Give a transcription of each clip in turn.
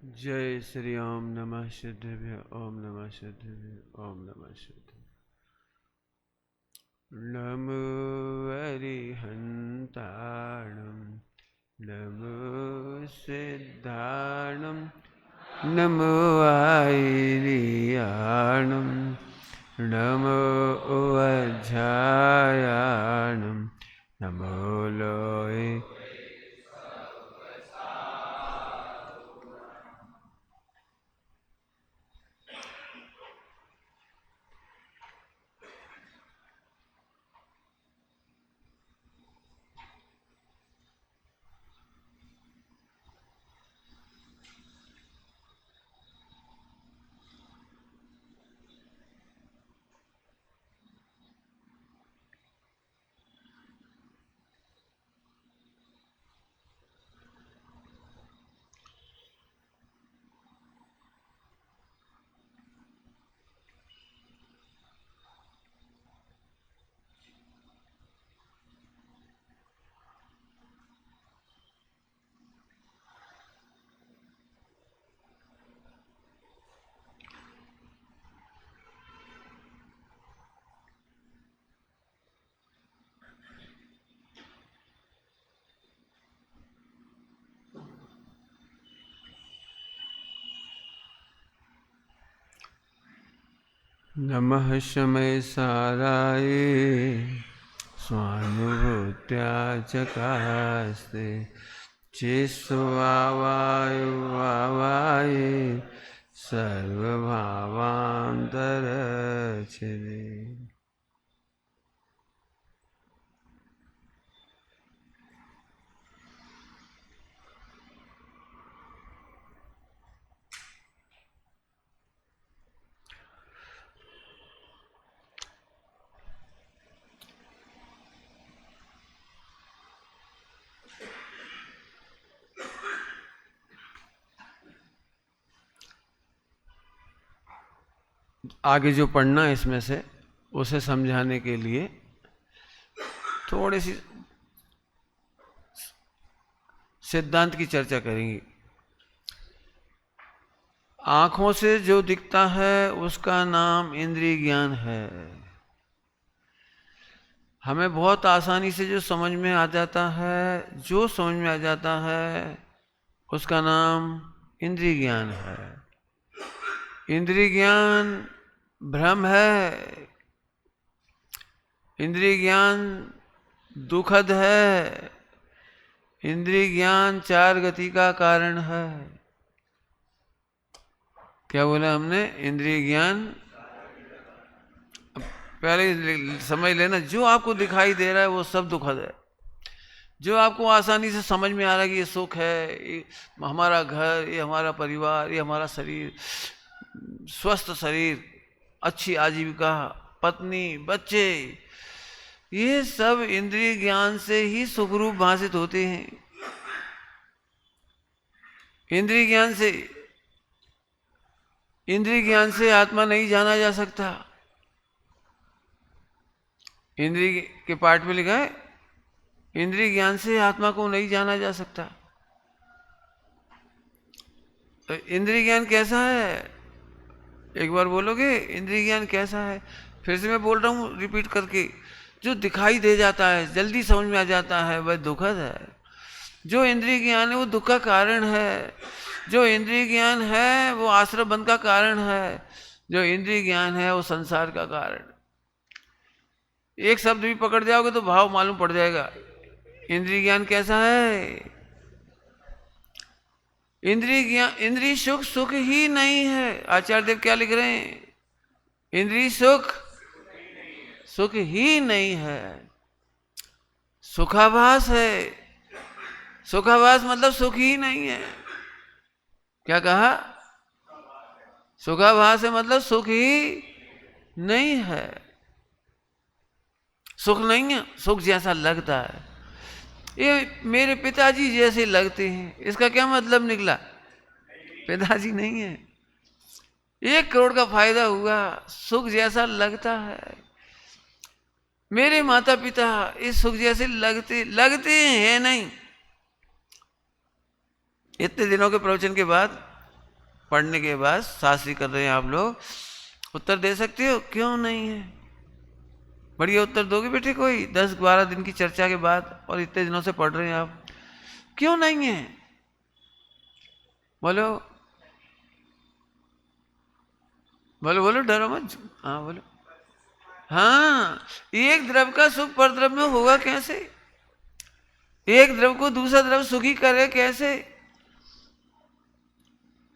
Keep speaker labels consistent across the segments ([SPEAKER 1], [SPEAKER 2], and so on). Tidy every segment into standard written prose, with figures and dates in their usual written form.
[SPEAKER 1] जय श्री ओम नमः सिद्धेभ्य ओम नमः सिद्धेभ्य ओम नमः सिद्धेभ्य। नमो अरिहन्ताणं नमो सिद्धाणं नमो आयर्याणं नमो अध्यायाणं नमो लोये। नमः शमय साराय स्वानुभूत्या चकास्ते चेष्वावाय वावाय सर्वभावान्तरच्छिदे। आगे जो पढ़ना है इसमें से उसे समझाने के लिए थोड़ी सी सिद्धांत की चर्चा करेंगे। आंखों से जो दिखता है उसका नाम इंद्रिय ज्ञान है। हमें बहुत आसानी से जो समझ में आ जाता है, जो समझ में आ जाता है उसका नाम इंद्रिय ज्ञान है। इंद्रिय ज्ञान भ्रम है, इंद्रिय ज्ञान दुखद है, इंद्रिय ज्ञान चार गति का कारण है। क्या बोला हमने? इंद्रिय ज्ञान। पहले समझ लेना, जो आपको दिखाई दे रहा है वो सब दुखद है। जो आपको आसानी से समझ में आ रहा है कि ये सुख है, ये हमारा घर, ये हमारा परिवार, ये हमारा शरीर, स्वस्थ शरीर, अच्छी आजीविका, पत्नी, बच्चे, ये सब इंद्रिय ज्ञान से ही सुखरूप भाषित होते हैं। इंद्रिय ज्ञान से आत्मा नहीं जाना जा सकता। इंद्रिय के पाठ में लिखा है, इंद्रिय ज्ञान से आत्मा को नहीं जाना जा सकता। तो इंद्रिय ज्ञान कैसा है? एक बार बोलोगे इंद्रिय ज्ञान कैसा है? फिर से मैं बोल रहा हूँ रिपीट करके। जो दिखाई दे जाता है, जल्दी समझ में आ जाता है, वह दुखद है। जो इंद्रिय ज्ञान है वो दुख का कारण है। जो इंद्रिय ज्ञान है वो आश्रय बंध का कारण है। जो इंद्रिय ज्ञान है वो संसार का कारण। एक शब्द भी पकड़ जाओगे तो भाव मालूम पड़ जाएगा। इंद्रिय ज्ञान कैसा है? इंद्रिय ज्ञान, इंद्रिय सुख सुख ही नहीं है। आचार्य देव क्या लिख रहे हैं? इंद्रिय सुख सुख ही नहीं है, सुखाभास है। सुखाभास मतलब सुख ही नहीं है। क्या कहा? सुखाभास है मतलब सुख ही नहीं है। सुख नहीं है, सुख जैसा लगता है। ये मेरे पिताजी जैसे लगते हैं, इसका क्या मतलब निकला? पिताजी नहीं है। 1 करोड़ का फायदा हुआ, सुख जैसा लगता है। मेरे माता पिता इस सुख जैसे लगते हैं नहीं। इतने दिनों के प्रवचन के बाद पढ़ने के बाद शास्त्री कर रहे हैं आप लोग, उत्तर दे सकते हो? क्यों नहीं है? बढ़िया उत्तर दोगे बेटे कोई 10-12 दिन की चर्चा के बाद, और इतने दिनों से पढ़ रहे हैं आप, क्यों नहीं है? बोलो बोलो बोलो, डरो मत। हाँ बोलो। हाँ, एक द्रव का सुख पर द्रव में होगा कैसे? एक द्रव को दूसरा द्रव सुखी करे कैसे?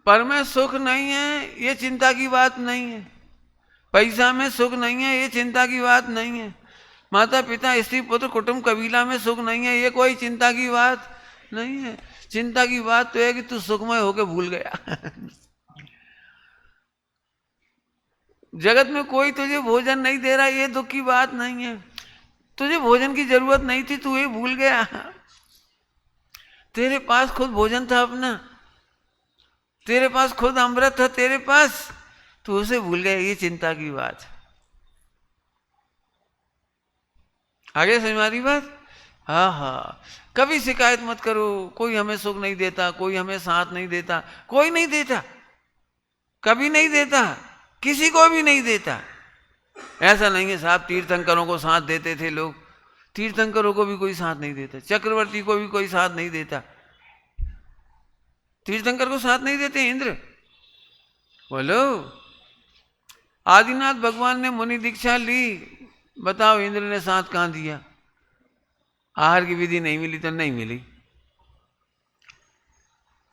[SPEAKER 1] पर में सुख नहीं है, ये चिंता की बात नहीं है। पैसा में सुख नहीं है, ये चिंता की बात नहीं है। माता पिता स्त्री पुत्र कुटुंब कबीला में सुख नहीं है, ये कोई चिंता की बात नहीं है। चिंता की बात तो है कि तू सुखमय होके भूल गया। जगत में कोई तुझे भोजन नहीं दे रहा, ये दुख की बात नहीं है। तुझे भोजन की जरूरत नहीं थी, तू ये भूल गया। तेरे पास खुद भोजन था अपना, तेरे पास खुद अमृत था तेरे पास, तू उसे भूल गया, ये चिंता की बात। आगे समझ में आ रही बात? हाँ हाँ, कभी शिकायत मत करो, कोई हमें सुख नहीं देता, कोई हमें साथ नहीं देता। कोई नहीं देता, कभी नहीं देता, किसी को भी नहीं देता। ऐसा नहीं है साहब, तीर्थंकरों को साथ देते थे लोग, तीर्थंकरों को भी कोई साथ नहीं देता, चक्रवर्ती को भी कोई साथ नहीं देता। तीर्थंकर को साथ नहीं देते इंद्र? बोलो। आदिनाथ भगवान ने मुनि दीक्षा ली, बताओ इंद्र ने साथ कहां दिया? आहार की विधि नहीं मिली तो नहीं मिली।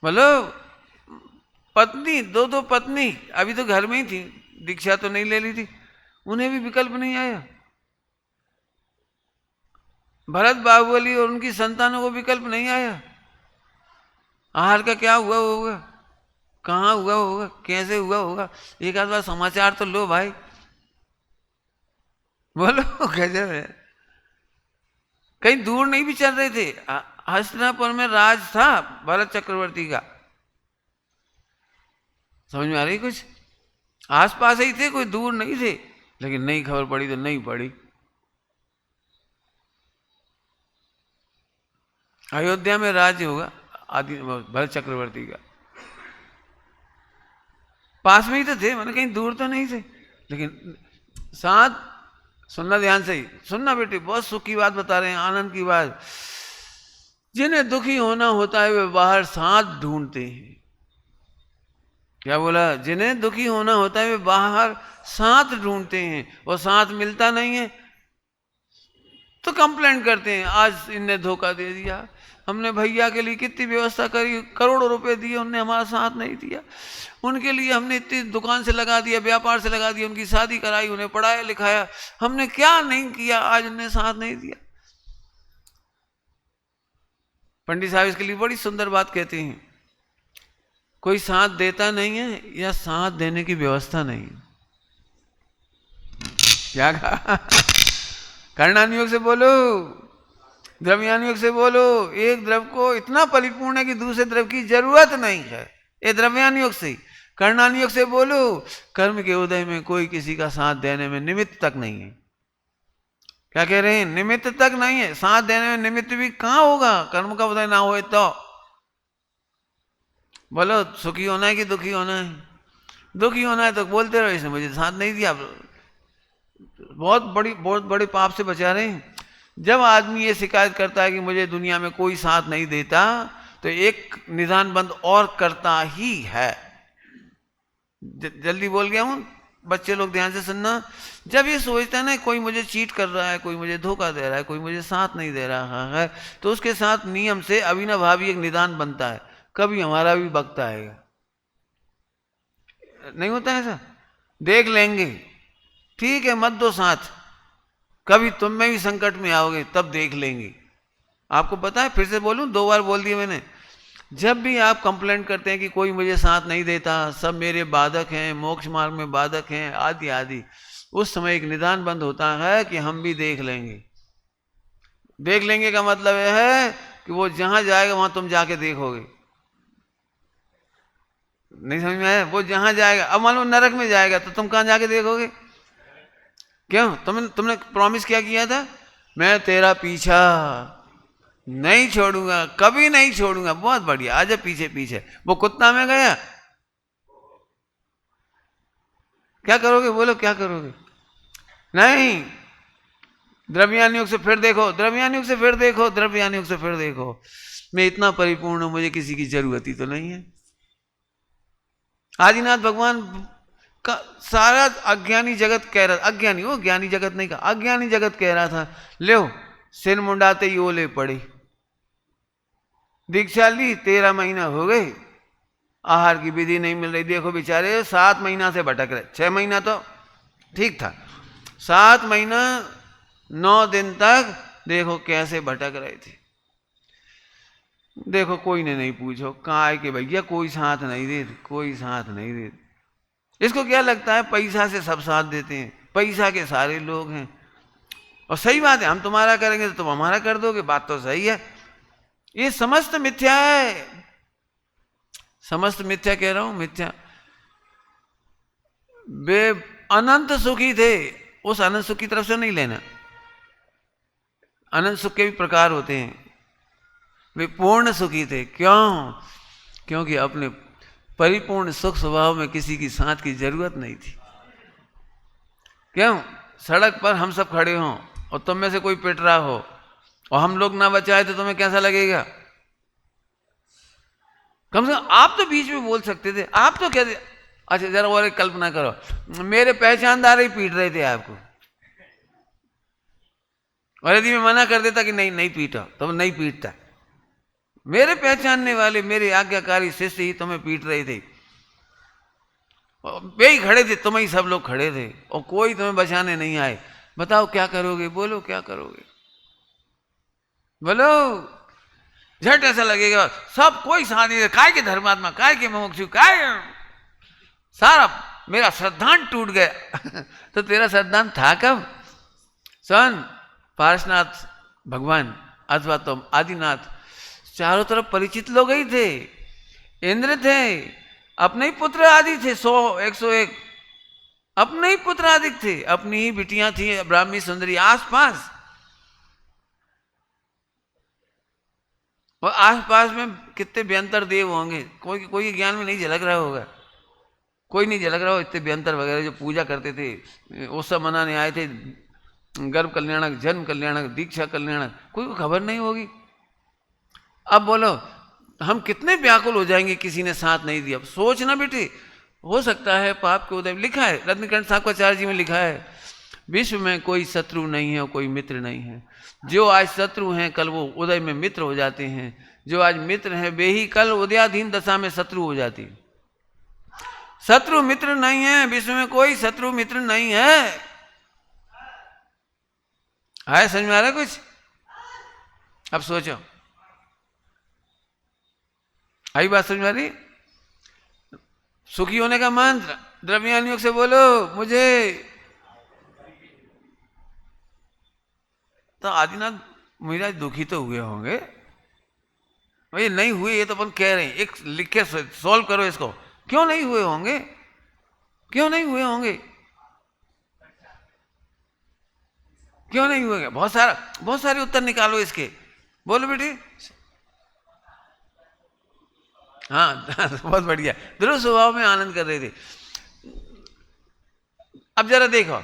[SPEAKER 1] बोलो। पत्नी, दो पत्नी, अभी तो घर में ही थी, दीक्षा तो नहीं ले ली थी, उन्हें भी विकल्प नहीं आया। भरत बाहुबली और उनकी संतानों को विकल्प नहीं आया। आहार का क्या हुआ होगा, कहाँ हुआ होगा, कैसे हुआ होगा? एक आध बार समाचार तो लो भाई। बोलो कैसे है? कहीं दूर नहीं भी चल रहे थे। हस्तिनापुर में राज था भरत चक्रवर्ती का, समझ में आ रही कुछ? आसपास ही थे, कोई दूर नहीं थे, लेकिन नहीं खबर पड़ी तो नहीं पड़ी। अयोध्या में राज्य होगा आदि भरत चक्रवर्ती का, पास में ही तो थे, मैंने कहीं दूर तो नहीं थे। लेकिन साथ, सुनना ध्यान से ही सुनना बेटे, बहुत सुख की बात बता रहे हैं, आनंद की बात। जिन्हें दुखी होना होता है वे बाहर साथ ढूंढते हैं। क्या बोला? जिन्हें दुखी होना होता है वे बाहर साथ ढूंढते हैं, और साथ मिलता नहीं है तो कंप्लेंट करते हैं, आज इनने धोखा दे दिया, हमने भैया के लिए कितनी व्यवस्था करी, करोड़ों रुपए दिए, उनने हमारा साथ नहीं दिया, उनके लिए हमने इतनी दुकान से लगा दिया, व्यापार से लगा दिया, उनकी शादी कराई, उन्हें पढ़ाया लिखाया, हमने क्या नहीं किया, आज उन्हें साथ नहीं दिया। पंडित साहब इसके लिए बड़ी सुंदर बात कहते हैं, कोई साथ देता नहीं है या साथ देने की व्यवस्था नहीं। क्या कहा? कर्णानुयोग से बोलो, द्रव्यानुयोग से बोलो। एक द्रव को इतना परिपूर्ण है कि दूसरे द्रव की जरूरत नहीं है, ये द्रव्यानुयोग से। कर्णानुयोग से बोलो, कर्म के उदय में कोई किसी का साथ देने में निमित्त तक नहीं है। क्या कह रहे हैं? निमित्त तक नहीं है, साथ देने में निमित्त भी कहां होगा, कर्म का उदय ना हो तो। बोलो, सुखी होना है कि दुखी होना है? दुखी होना है तो बोलते रहो इसने मुझे साथ नहीं दिया, बहुत बड़े पाप से बचा रहे हैं। जब आदमी ये शिकायत करता है कि मुझे दुनिया में कोई साथ नहीं देता, तो एक निदान बंद और करता ही है। जल्दी बोल गया हूं, बच्चे लोग ध्यान से सुनना। जब ये सोचता है ना कोई मुझे चीट कर रहा है, कोई मुझे धोखा दे रहा है, कोई मुझे साथ नहीं दे रहा है, तो उसके साथ नियम से अविनाभावी एक निदान बनता है, कभी हमारा भी वक्त आएगा। नहीं होता ऐसा? देख लेंगे, ठीक है मत दो साथ, कभी तुम में भी संकट में आओगे तब देख लेंगे। आपको पता है, फिर से बोलूं, 2 बार बोल दिया मैंने, जब भी आप कंप्लेंट करते हैं कि कोई मुझे साथ नहीं देता, सब मेरे बाधक हैं, मोक्ष मार्ग में बाधक हैं, आदि आदि, उस समय एक निदान बंद होता है कि हम भी देख लेंगे। देख लेंगे का मतलब यह है कि वो जहां जाएगा वहां तुम जाके देखोगे। नहीं समझ में आया? वो जहां जाएगा, अब मान लो नरक में जाएगा तो तुम कहां जाके देखोगे? क्यों? तुमने प्रॉमिस क्या किया था? मैं तेरा पीछा नहीं छोड़ूंगा, कभी नहीं छोड़ूंगा। बहुत बढ़िया, आजा पीछे पीछे। वो कुत्ता में गया, क्या करोगे? बोलो क्या करोगे? नहीं, द्रव्यान योग से फिर देखो, द्रव्यान योग से फिर देखो, द्रव्यान योग से फिर देखो, मैं इतना परिपूर्ण हूं, मुझे किसी की जरूरत ही तो नहीं है। आदिनाथ भगवान का सारा अज्ञानी जगत कह रहा, अज्ञानी हो, ज्ञानी जगत नहीं कहा, अज्ञानी जगत कह रहा था ले सिर मुंडाते ही ओले पड़े, दीक्षा ली 13 महीना हो गए, आहार की विधि नहीं मिल रही, देखो बेचारे 7 महीना से भटक रहे, 6 महीना तो ठीक था, 7 महीना 9 दिन तक देखो कैसे भटक रहे थे। देखो कोई ने नहीं पूछो, कहाँ है कि भैया कोई साथ नहीं दे, कोई साथ नहीं दे। इसको क्या लगता है पैसा से सब साथ देते हैं, पैसा के सारे लोग हैं, और सही बात है, हम तुम्हारा करेंगे तो तुम हमारा कर दोगे, बात तो सही है। ये समस्त मिथ्या है, समस्त मिथ्या कह रहा हूं, मिथ्या। वे अनंत सुखी थे, उस अनंत सुख की तरफ से नहीं लेना, अनंत सुख के भी प्रकार होते हैं, वे पूर्ण सुखी थे। क्यों? क्योंकि अपने परिपूर्ण सुख स्वभाव में किसी की साथ की जरूरत नहीं थी। क्यों? सड़क पर हम सब खड़े हों और तुम में से कोई पिट रहा हो और हम लोग ना बचाए तो तुम्हें कैसा लगेगा? कम से कम आप तो बीच में बोल सकते थे, आप तो कहते, अच्छा जरा और एक कल्पना करो, मेरे पहचानदार ही पीट रहे थे आपको, और यदि मैं मना कर देता कि नहीं नहीं पीटो, तो नहीं पीटता, मेरे पहचानने वाले मेरे आज्ञाकारी शिष्य ही तुम्हें पीट रहे थे, वे ही खड़े थे, तुम ही सब लोग खड़े थे, और कोई तुम्हें बचाने नहीं आए, बताओ क्या करोगे? बोलो क्या करोगे? बोलो। झट ऐसा लगेगा सब कोई साथ नहीं, काय के धर्मात्मा, काय के मुमुक्षु, काय सारा मेरा श्रद्धांत टूट गया तो तेरा श्रद्धांत था कब? सन पार्श्वनाथ भगवान अथवा तुम आदिनाथ चारों तरफ परिचित लोग ही थे, इंद्र थे, अपने ही पुत्र आदि थे, 100-101 अपने ही पुत्र आदि थे, अपनी ही बिटियां थी ब्राह्मी सुंदरी आसपास, और आसपास में कितने व्यंतर देव होंगे, कोई ज्ञान में नहीं झलक रहा होगा, कोई नहीं झलक रहा हो, इतने व्यंतर वगैरह जो पूजा करते थे, उत्सव मनाने आए थे, गर्भ कल्याणक, जन्म कल्याणक, दीक्षा कल्याणक, कोई को खबर नहीं होगी। अब बोलो हम कितने व्याकुल हो जाएंगे किसी ने साथ नहीं दिया। सोचना बेटे, हो सकता है पाप के उदय, लिखा है रत्नकंठ साहब जी में लिखा है, विश्व में कोई शत्रु नहीं है और कोई मित्र नहीं है, जो आज शत्रु हैं कल वो उदय में मित्र हो जाते हैं, जो आज मित्र हैं वे ही कल उदयाधीन दशा में शत्रु हो जाती। शत्रु मित्र नहीं है, विश्व में कोई शत्रु मित्र नहीं है। आया समझ में आ रहा कुछ? अब सोचो, आई बात समझ में आ रही? सुखी होने का मंत्र द्रव्यान योग से बोलो मुझे। तो आदिनाथ महाराज दुखी तो हुए होंगे भाई, नहीं हुए ये तो अपन कह रहे हैं, एक लिख के सॉल्व करो इसको, क्यों नहीं हुए होंगे? क्यों नहीं हुए होंगे? क्यों नहीं हुए? बहुत सारे उत्तर निकालो इसके, बोलो बेटी। हाँ बहुत बढ़िया, ध्रुव स्वभाव में आनंद कर रहे थे। अब जरा देखो,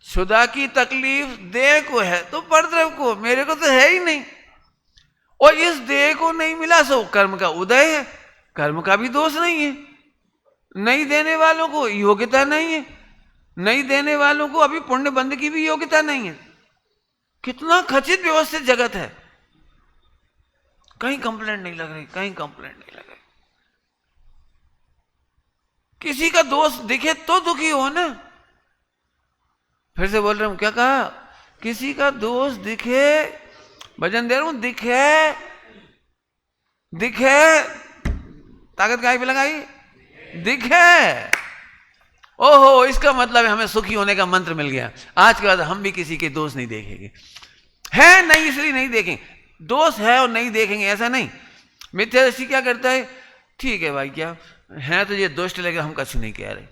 [SPEAKER 1] क्षुधा की तकलीफ देह को है तो परद्रव को, मेरे को तो है ही नहीं, और इस देह को नहीं मिला सो कर्म का उदय है, कर्म का भी दोष नहीं है, नहीं देने वालों को योग्यता नहीं है, नहीं देने वालों को अभी पुण्य बंद की भी योग्यता नहीं है। कितना खचित व्यवस्थित जगत है, कहीं कंप्लेंट नहीं लग रही, कहीं कंप्लेंट नहीं लग रही। किसी का दोष दिखे तो दुखी हो ना, फिर से बोल रहा हूं, क्या कहा? किसी का दोष दिखे, भजन दे रहा हूं, दिखे ताकत गाय पे लगाई, दिखे, ओहो इसका मतलब है हमें सुखी होने का मंत्र मिल गया। आज के बाद हम भी किसी के दोष नहीं देखेंगे, है नहीं इसलिए नहीं देखेंगे, दोष है और नहीं देखेंगे ऐसा नहीं। मिथ्यादृष्टि क्या करता है, ठीक है भाई क्या है तो ये दुष्ट लगे, हम कछु नहीं कह रहे,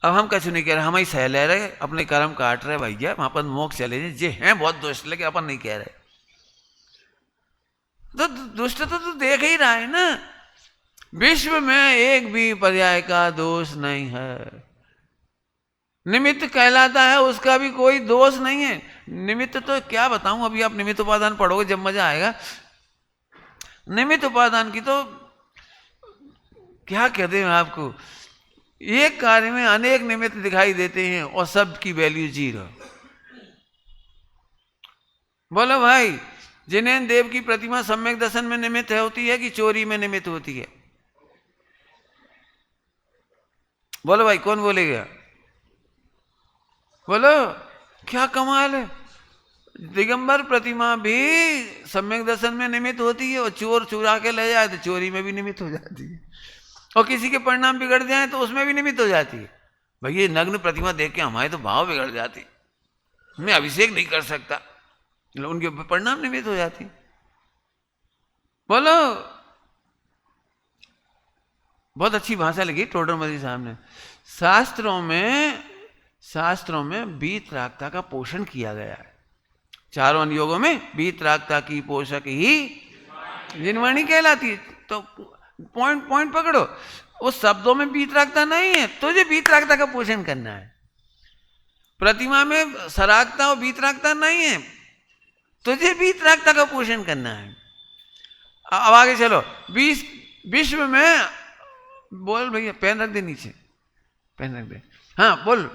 [SPEAKER 1] अब हम कछु नहीं कह रहे, हम ही सह ले रहे, अपने कर्म काट रहे भैया, वहां पर मोक्ष चले जाए, जे हैं बहुत दुष्ट लगे, अपन नहीं कह रहे। तो दुष्ट तो देख ही रहा है ना, विश्व में एक भी पर्याय का दोष नहीं है, निमित्त कहलाता है, उसका भी कोई दोष नहीं है। निमित्त तो क्या बताऊं, अभी आप निमित्त उपादान पढ़ोगे जब मजा आएगा। निमित्त उपादान की तो क्या कहते हैं आपको, एक कार्य में अनेक निमित्त दिखाई देते हैं और सब की वैल्यू 0। बोलो भाई, जिनेन्द्र देव की प्रतिमा सम्यक दर्शन में निमित्त होती है कि चोरी में निमित्त होती है? बोलो भाई, कौन बोलेगा? बोलो, क्या कमाल है। दिगंबर प्रतिमा भी सम्यक दर्शन में निमित्त होती है, और चोर चुरा के ले जाए तो चोरी में भी निमित्त हो जाती है, और किसी के परिणाम बिगड़ जाए तो उसमें भी निमित्त हो जाती है। भाई ये नग्न प्रतिमा देख के हमारे तो भाव बिगड़ जाती, मैं अभिषेक नहीं कर सकता, उनके परिणाम निमित्त हो जाती। बोलो, बहुत अच्छी भाषा लगी टोडरमल साहब ने। शास्त्रों में वीतरागता का पोषण किया गया है। चारों अनुयोगों में वीतरागता की पोषक ही जिनवाणी कहलाती है। तो पॉइंट पकड़ो, उस शब्दों में वीतरागता नहीं है, तुझे वीतरागता का पोषण करना है। प्रतिमा में सरागता और वीतरागता नहीं है, तुझे वीतरागता का पोषण करना है। अब आगे चलो। विश्व में, बोल भैया, पेन रख दे नीचे, पेन रख दे, हाँ बोल।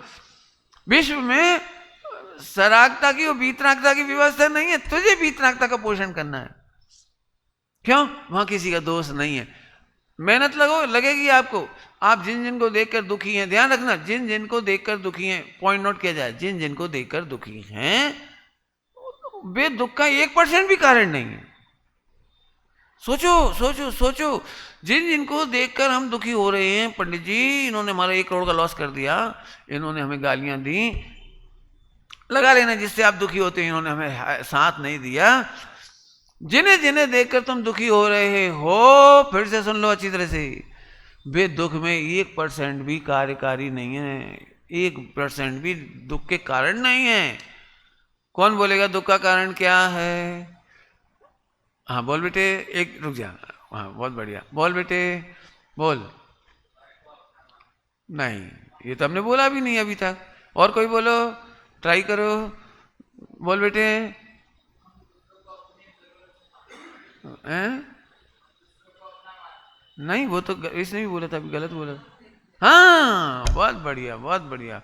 [SPEAKER 1] विश्व में सरागता की और वीतरागता की व्यवस्था नहीं है, तुझे वीतरागता का पोषण करना है। क्यों? वहां किसी का दोष नहीं है। मेहनत लगेगी आपको। आप जिन जिन को देखकर दुखी हैं, ध्यान रखना, जिन जिन को देखकर दुखी हैं, पॉइंट नोट किया जाए, जिन जिन को देखकर दुखी हैं वे दुख का 1% भी कारण नहीं है। सोचो सोचो सोचो, जिन जिनको देखकर हम दुखी हो रहे हैं, पंडित जी इन्होंने हमारा 1 करोड़ का लॉस कर दिया, इन्होंने हमें गालियां दी, लगा लेना जिससे आप दुखी होते हैं, इन्होंने हमें साथ नहीं दिया। जिन्हें जिन्हें देखकर तुम दुखी हो रहे हो, फिर से सुन लो अच्छी तरह से, वे दुख में 1% भी कार्यकारी नहीं है, 1% भी दुख के कारण नहीं है। कौन बोलेगा दुख का कारण क्या है? हाँ बोल बेटे, एक रुक जा, हाँ बहुत बढ़िया, बोल बेटे बोल। नहीं, ये तो हमने बोला भी नहीं अभी तक। और कोई बोलो, ट्राई करो, बोल बेटे। नहीं, वो तो इसने भी बोला था, अभी गलत बोला। हाँ बहुत बढ़िया बहुत बढ़िया।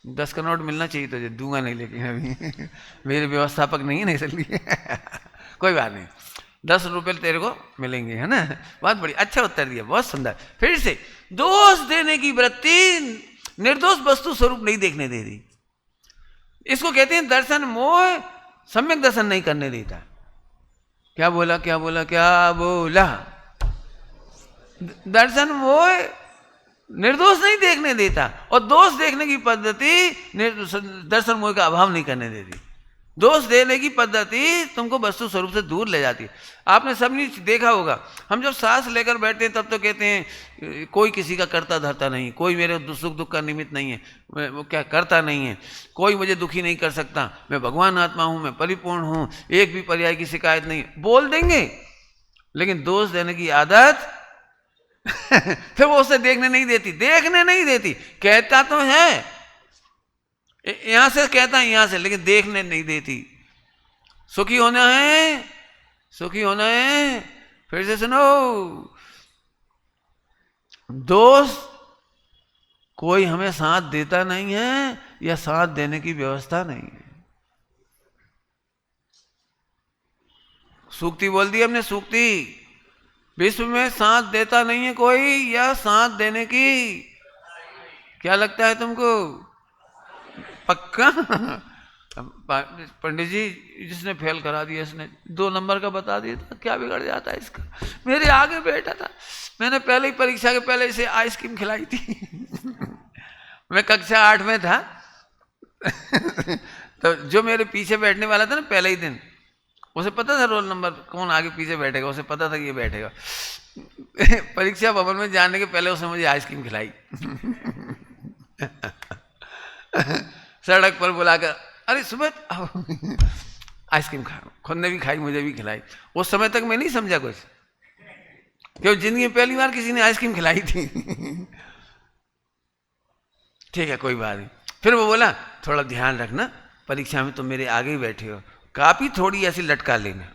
[SPEAKER 1] 10 का नोट मिलना चाहिए तुझे, दूंगा नहीं लेकिन अभी मेरे व्यवस्थापक नहीं है ना, इसलिए कोई बात नहीं, 10 रुपये तेरे को मिलेंगे, है ना। बहुत बढ़िया, अच्छा उत्तर दिया, बहुत सुंदर। फिर से, दोष देने की वृत्ति निर्दोष वस्तु स्वरूप नहीं देखने दे रही, इसको कहते हैं दर्शन मोह, सम्यक दर्शन नहीं करने देता। क्या बोला क्या बोला क्या बोला? दर्शन मोह निर्दोष नहीं देखने देता, और दोष देखने की पद्धति दर्शन मोह का अभाव नहीं करने देती। दोष देने की पद्धति तुमको वस्तु स्वरूप से दूर ले जाती है। आपने सबने देखा होगा, हम जब सांस लेकर बैठते हैं तब तो कहते हैं कोई किसी का करता धरता नहीं, कोई मेरे सुख दुख का निमित्त नहीं है, वो क्या करता नहीं है, कोई मुझे दुखी नहीं कर सकता, मैं भगवान आत्मा हूँ, मैं परिपूर्ण हूँ, एक भी पर्याय की शिकायत नहीं, बोल देंगे। लेकिन दोष देने की आदत फिर वो उसे देखने नहीं देती, कहता तो है, यहां से कहता है, यहां से, लेकिन देखने नहीं देती। सुखी होना है, फिर से सुनो, दोष कोई हमें साथ देता नहीं है, या साथ देने की व्यवस्था नहीं है। सूक्ति बोल दी हमने, सूक्ति, विश्व में साथ देता नहीं है कोई, या साथ देने की, क्या लगता है तुमको? पक्का? पंडित जी जिसने फेल करा दिया, इसने 2 नंबर का बता दिया था, क्या बिगड़ जाता है इसका? मेरे आगे बैठा था, मैंने पहले ही परीक्षा के पहले इसे आइसक्रीम खिलाई थी मैं कक्षा 8 में था तो जो मेरे पीछे बैठने वाला था ना पहले ही दिन, उसे पता था रोल नंबर कौन आगे पीछे बैठेगा, उसे पता था कि ये बैठेगा परीक्षा भवन में जाने के पहले उसने मुझे आइसक्रीम खिलाई सड़क पर बुलाकर, अरे सुमित आइसक्रीम खा, खुद ने भी खाई, मुझे भी खिलाई। उस समय तक मैं नहीं समझा कुछ, क्यों जिंदगी में पहली बार किसी ने आइसक्रीम खिलाई थी ठीक है कोई बात नहीं। फिर वो बोला थोड़ा ध्यान रखना, परीक्षा में तुम मेरे आगे ही बैठे हो, कापी थोड़ी ऐसी लटका लेना।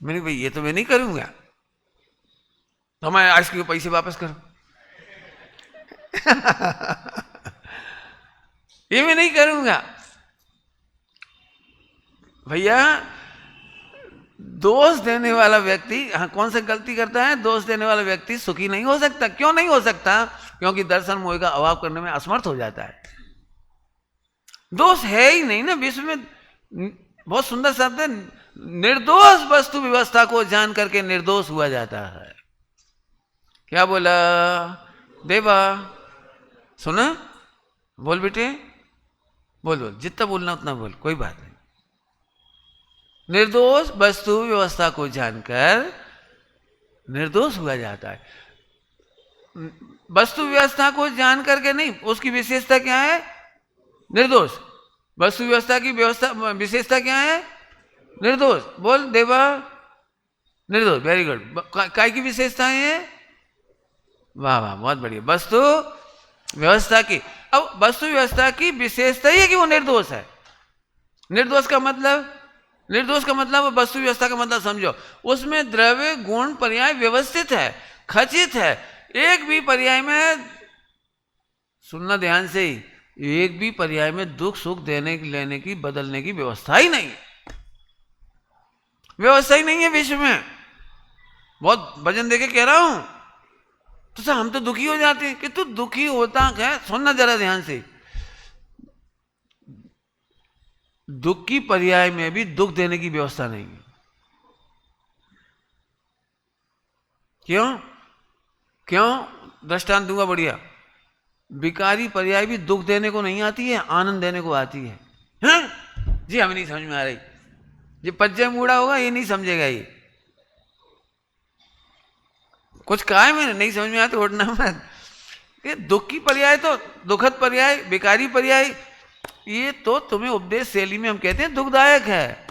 [SPEAKER 1] मैंने भाई ये तो मैं नहीं करूंगा, तो मैं आज के पैसे वापस करो। ये मैं नहीं करूंगा भैया। दोष देने वाला व्यक्ति, हाँ, कौन सा गलती करता है? दोष देने वाला व्यक्ति सुखी नहीं हो सकता। क्यों नहीं हो सकता? क्योंकि दर्शन मोह का अभाव करने में असमर्थ हो जाता है। दोष है ही नहीं ना विश्व में। बहुत सुंदर शब्द है, निर्दोष वस्तु व्यवस्था को जान करके निर्दोष हुआ जाता है। क्या बोला देवा? सुना? बोल बेटे, बोल बोल, जितना बोलना उतना बोल, कोई बात नहीं। निर्दोष वस्तु व्यवस्था को जानकर निर्दोष हुआ जाता है। वस्तु व्यवस्था को जान करके नहीं, उसकी विशेषता क्या है? निर्दोष। वस्तु व्यवस्था की विशेषता क्या है? निर्दोष। बोल देवा, निर्दोष। Very good. काय की विशेषता है? वाह वाह, बहुत बढ़िया। वस्तु व्यवस्था की, अब वस्तु व्यवस्था की विशेषता ही है कि वो निर्दोष है। निर्दोष का मतलब, निर्दोष का मतलब, वस्तु व्यवस्था का मतलब समझो, उसमें द्रव्य गुण पर्याय व्यवस्थित है, खचित है। एक भी पर्याय में, सुनना ध्यान से ही, एक भी पर्याय में दुख सुख देने की, लेने की, बदलने की व्यवस्था ही नहीं है। व्यवस्था ही नहीं है विश्व में। बहुत वजन देके कह रहा हूं तो सर हम तो दुखी हो जाते हैं कि तू दुखी होता है। सुनना जरा ध्यान से, दुख की पर्याय में भी दुख देने की व्यवस्था नहीं है। क्यों? क्यों? दृष्टांत दूंगा बढ़िया। विकारी पर्याय भी दुख देने को नहीं आती है, आनंद देने को आती है। हाँ? जी हमें नहीं समझ में आ रही। ये पज्जे मूड़ा होगा, ये नहीं समझेगा। ये कुछ कहा है मैंने, नहीं समझ में आते उठना मत। ये दुख की पर्याय तो दुखद पर्याय, विकारी पर्याय, ये तो तुम्हें उपदेश शैली में हम कहते हैं दुखदायक है।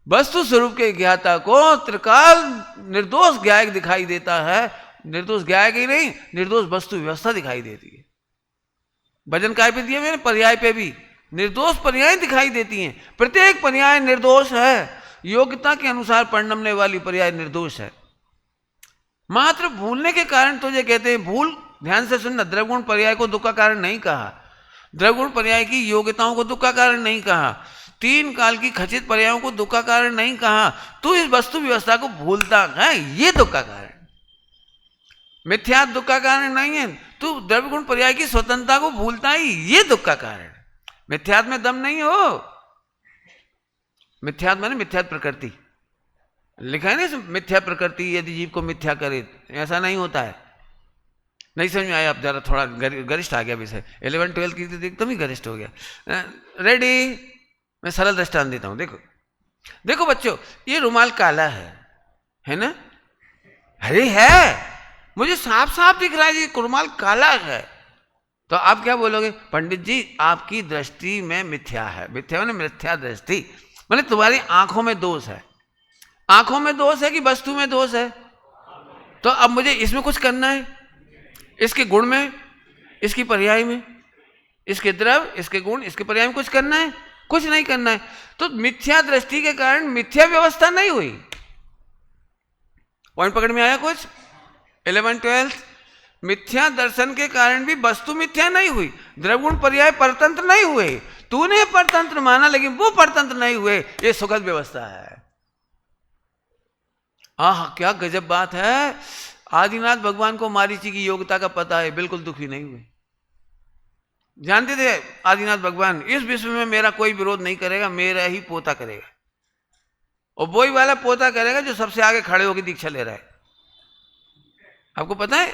[SPEAKER 1] वस्तु स्वरूप के ज्ञाता को त्रिकाल निर्दोष ज्ञायक दिखाई देता है। निर्दोष ज्ञायक ही नहीं, निर्दोष वस्तु व्यवस्था दिखाई देती है। वजन काय पे दिया मैंने? पर्याय पे भी निर्दोष पर्याय दिखाई देती हैं। प्रत्येक पर्याय निर्दोष है। योग्यता के अनुसार परिणमने वाली पर्याय निर्दोष है। मात्र भूलने के कारण तुझे कहते हैं भूल। ध्यान से सुनना, द्रवगुण पर्याय को दुख का कारण नहीं कहा, द्रवगुण पर्याय की योग्यताओं को दुख का कारण नहीं कहा, तीन काल की खचित पर्यायों को दुख का कारण नहीं कहा। तू इस वस्तु व्यवस्था को भूलता है, ये दुख का कारण। मिथ्या दुख का कारण नहीं है। तू द्रव्यगुण पर्याय की स्वतंत्रता को भूलता ही, ये दुख का कारण। मिथ्यात्व में दम नहीं हो। मिथ्यात्व माने मिथ्यात्व प्रकृति, लिखा है ना, मिथ्या प्रकृति यदि जीव को मिथ्या करे, ऐसा नहीं होता है। नहीं समझ में आया? अब जरा थोड़ा गरिष्ठ आ गया विषय। 11-12 की एकदम ही गरिष्ठ हो गया। रेडी? मैं सरल दृष्टांत देता हूं। देखो देखो बच्चों, ये रुमाल काला है ना? अरे है, मुझे साफ साफ दिख रहा है ये रुमाल काला है। तो आप क्या बोलोगे? पंडित जी आपकी दृष्टि में मिथ्या है। मिथ्या माने मिथ्या दृष्टि, माने तुम्हारी आंखों में दोष है। आंखों में दोष है कि वस्तु में दोष है? तो अब मुझे इसमें कुछ करना है, इसके गुण में, इसकी पर्याय में, इसके द्रव, इसके गुण, इसके पर्याय में कुछ करना है? कुछ नहीं करना है। तो मिथ्या दृष्टि के कारण मिथ्या व्यवस्था नहीं हुई। पॉइंट पकड़ में आया कुछ? 11-12 मिथ्या दर्शन के कारण भी वस्तु मिथ्या नहीं हुई, द्रवगुण पर्याय परतंत्र नहीं हुए। तूने परतंत्र माना लेकिन वो परतंत्र नहीं हुए। ये सुखद व्यवस्था है। आह क्या गजब बात है। आदिनाथ भगवान को मारीची की योग्यता का पता है, बिल्कुल दुखी नहीं हुए। जानते थे आदिनाथ भगवान, इस विश्व में मेरा कोई विरोध नहीं करेगा, मेरा ही पोता करेगा, और वही वाला पोता करेगा जो सबसे आगे खड़े होकर दीक्षा ले रहा है। आपको पता है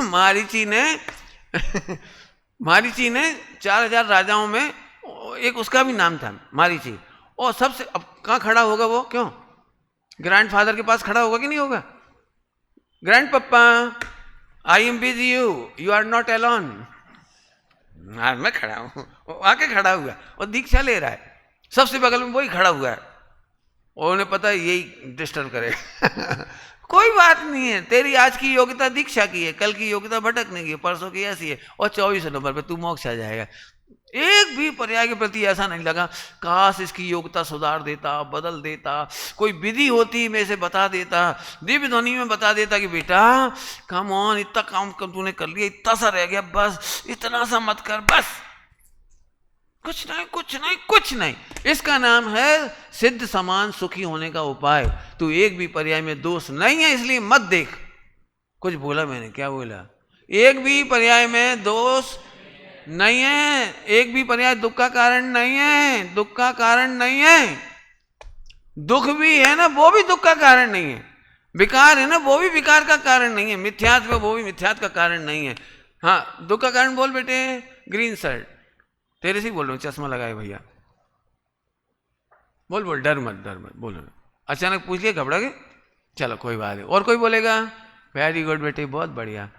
[SPEAKER 1] मारीची ने 4000 राजाओं में एक उसका भी नाम था मारीची, और सबसे अब कहाँ खड़ा होगा वो? क्यों? ग्रैंडफादर के पास खड़ा होगा कि नहीं होगा? Grand papa, I am with you, you are not alone. मैं खड़ा हूं। आके खड़ा हुआ और दीक्षा ले रहा है, सबसे बगल में वही खड़ा हुआ है, और उन्हें पता है यही डिस्टर्ब करेगा। कोई बात नहीं है, तेरी आज की योग्यता दीक्षा की है, कल की योग्यता भटकने की है, परसों की ऐसी है, और 24 नंबर पे तू मोक्ष आ जाएगा। एक भी पर्याय के प्रति ऐसा नहीं लगा काश इसकी योग्यता सुधार देता, बदल देता, कोई विधि होती मैं इसे बता देता, दिव्य ध्वनि में बता देता कि बेटा कम ऑन, इतना काम तूने कर लिया, इतना सा रह गया, बस इतना सा मत कर, बस कुछ नहीं कुछ नहीं कुछ नहीं। इसका नाम है सिद्ध समान सुखी होने का उपाय। तू एक भी पर्याय में दोष नहीं है इसलिए मत देख। कुछ बोला मैंने, क्या बोला? एक भी पर्याय में दोष नहीं है, एक भी पर्याय दुख का कारण नहीं है, दुख का कारण नहीं है। दुख भी है ना, वो भी दुख का कारण नहीं है। विकार है ना, वो भी विकार का कारण नहीं है। मिथ्यात्व है, वो भी मिथ्यात्व का कारण नहीं है। हाँ, दुख का कारण बोल बेटे। ग्रीन शर्ट, तेरे से ही बोल रहा हूँ, चश्मा लगाए भैया, बोल बोल, डर मत बोलो। अचानक पूछ लिया, घबरा गए, चलो कोई बात नहीं। और कोई बोलेगा? वेरी गुड बेटे, बहुत बढ़िया,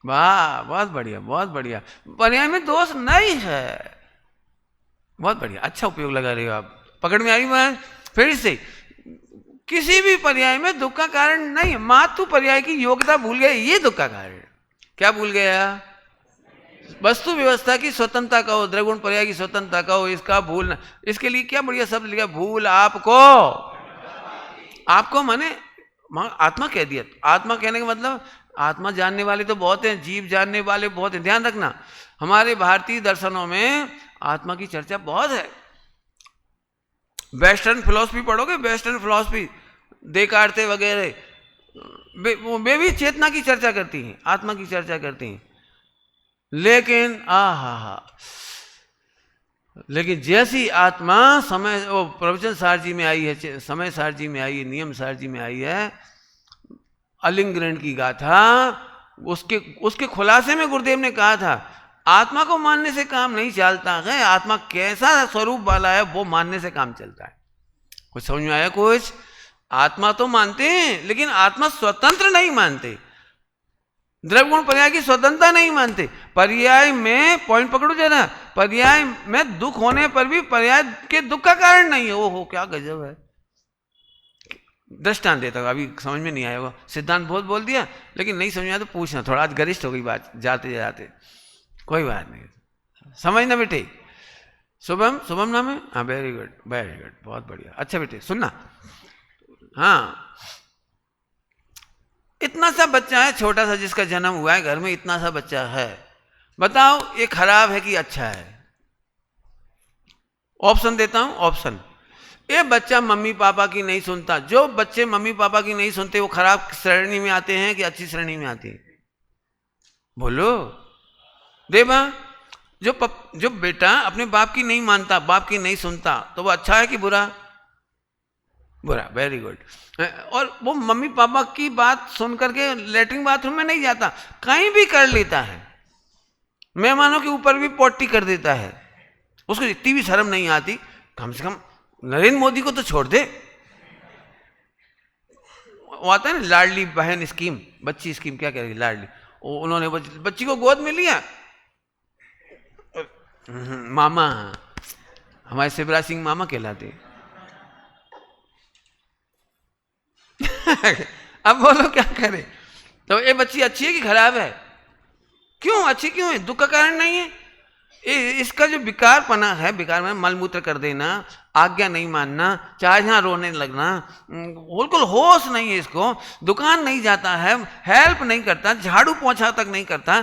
[SPEAKER 1] वाह, बहुत बढ़िया बहुत बढ़िया। पर्याय में दोष नहीं है, बहुत बढ़िया, अच्छा उपयोग लगा रहे हो आप। पकड़ में आई बात? फिर से, किसी भी पर्याय में दुख का कारण नहीं है। मातु पर्याय की योग्यता भूल गए, ये दुख का कारण। क्या भूल गया? वस्तु व्यवस्था की स्वतंत्रता कहो, द्रगुण पर्याय की स्वतंत्रता कहो, इसका भूल। इसके लिए क्या बढ़िया शब्द लिखा, भूल आपको। आपको माने आत्मा कह दिया। आत्मा कहने का मतलब, आत्मा जानने वाले तो बहुत हैं, जीव जानने वाले बहुत हैं। ध्यान रखना, हमारे भारतीय दर्शनों में आत्मा की चर्चा बहुत है। वेस्टर्न फिलॉसफी पढ़ोगे, वेस्टर्न फिलॉसफी, देकार्ते वगैरह, वे भी चेतना की चर्चा करती हैं, आत्मा की चर्चा करती हैं। लेकिन लेकिन जैसी आत्मा समय, वो प्रवचन सार जी में आई है, समय सार जी में आई है, नियम सार जी में आई है, अलिंग ग्रहण की गाथा, उसके खुलासे में गुरुदेव ने कहा था आत्मा को मानने से काम नहीं चलता है, आत्मा कैसा स्वरूप वाला है वो मानने से काम चलता है। कुछ समझ में आया? कुछ आत्मा तो मानते हैं लेकिन आत्मा स्वतंत्र नहीं मानते, द्रव्य गुण पर्याय की स्वतंत्रता नहीं मानते। पर्याय में, पॉइंट पकड़ो जरा, पर्याय में दुख होने पर भी पर्याय के दुख का कारण नहीं है। ओहो, क्या गजब है। दृष्टांत देता हूं, अभी समझ में नहीं आया होगा, सिद्धांत बहुत बोल दिया, लेकिन नहीं समझ आया तो पूछना, थोड़ा आज गरिष्ठ हो गई बात जाते जाते, कोई बात नहीं, समझना बेटे। शुभम, शुभम नाम है? हाँ, वेरी गुड वेरी गुड, बहुत बढ़िया। अच्छा बेटे सुनना, हाँ, इतना सा बच्चा है, छोटा सा, जिसका जन्म हुआ है घर में, इतना सा बच्चा है, बताओ ये खराब है कि अच्छा है? ऑप्शन देता हूं, ऑप्शन। ये बच्चा मम्मी पापा की नहीं सुनता। जो बच्चे मम्मी पापा की नहीं सुनते वो खराब श्रेणी में आते हैं कि अच्छी श्रेणी में आते हैं? बोलो देवा। जो बेटा अपने बाप की नहीं मानता, बाप की नहीं सुनता, तो वो अच्छा है कि बुरा? बुरा, वेरी गुड। और वो मम्मी पापा की बात सुन करके लेटरिन बाथरूम में नहीं जाता, कहीं भी कर लेता है, मेहमानों के ऊपर भी पोटी कर देता है, उसको इतनी भी शर्म नहीं आती। कम से कम नरेंद्र मोदी को तो छोड़ दे, वो आता है ना लाडली बहन स्कीम, बच्ची स्कीम, क्या कह रही, लाडली, उन्होंने बच्ची को गोद में लिया। मामा, हमारे शिवराज सिंह मामा कहलाते। अब बोलो क्या करे? तो ये बच्ची अच्छी है कि खराब है? क्यों अच्छी क्यों है? दुख का कारण नहीं है। इसका जो विकार पना है, विकार में मलमूत्र कर देना, आज्ञा नहीं मानना, चाहे जहां रोने लगना, बिल्कुल होश नहीं है इसको, दुकान नहीं जाता है, हेल्प नहीं करता, झाड़ू पोछा तक नहीं करता,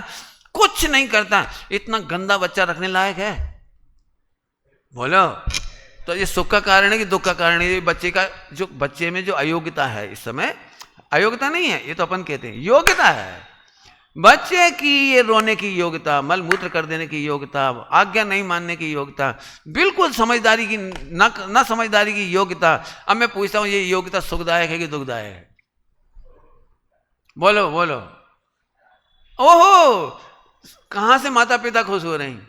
[SPEAKER 1] कुछ नहीं करता, इतना गंदा बच्चा रखने लायक है? बोलो। तो ये सुख का कारण है कि दुख का कारण है? ये बच्चे का, जो बच्चे में जो अयोग्यता है इस समय, अयोग्यता नहीं है, ये तो अपन कहते हैं योग्यता है। बच्चे की ये रोने की योग्यता, मल मूत्र कर देने की योग्यता, आज्ञा नहीं मानने की योग्यता, बिल्कुल समझदारी की ना समझदारी की योग्यता। अब मैं पूछता हूं, ये योग्यता सुखदायक है कि दुखदायक है? बोलो बोलो। ओहो, कहां से माता पिता खुश हो रहे हैं?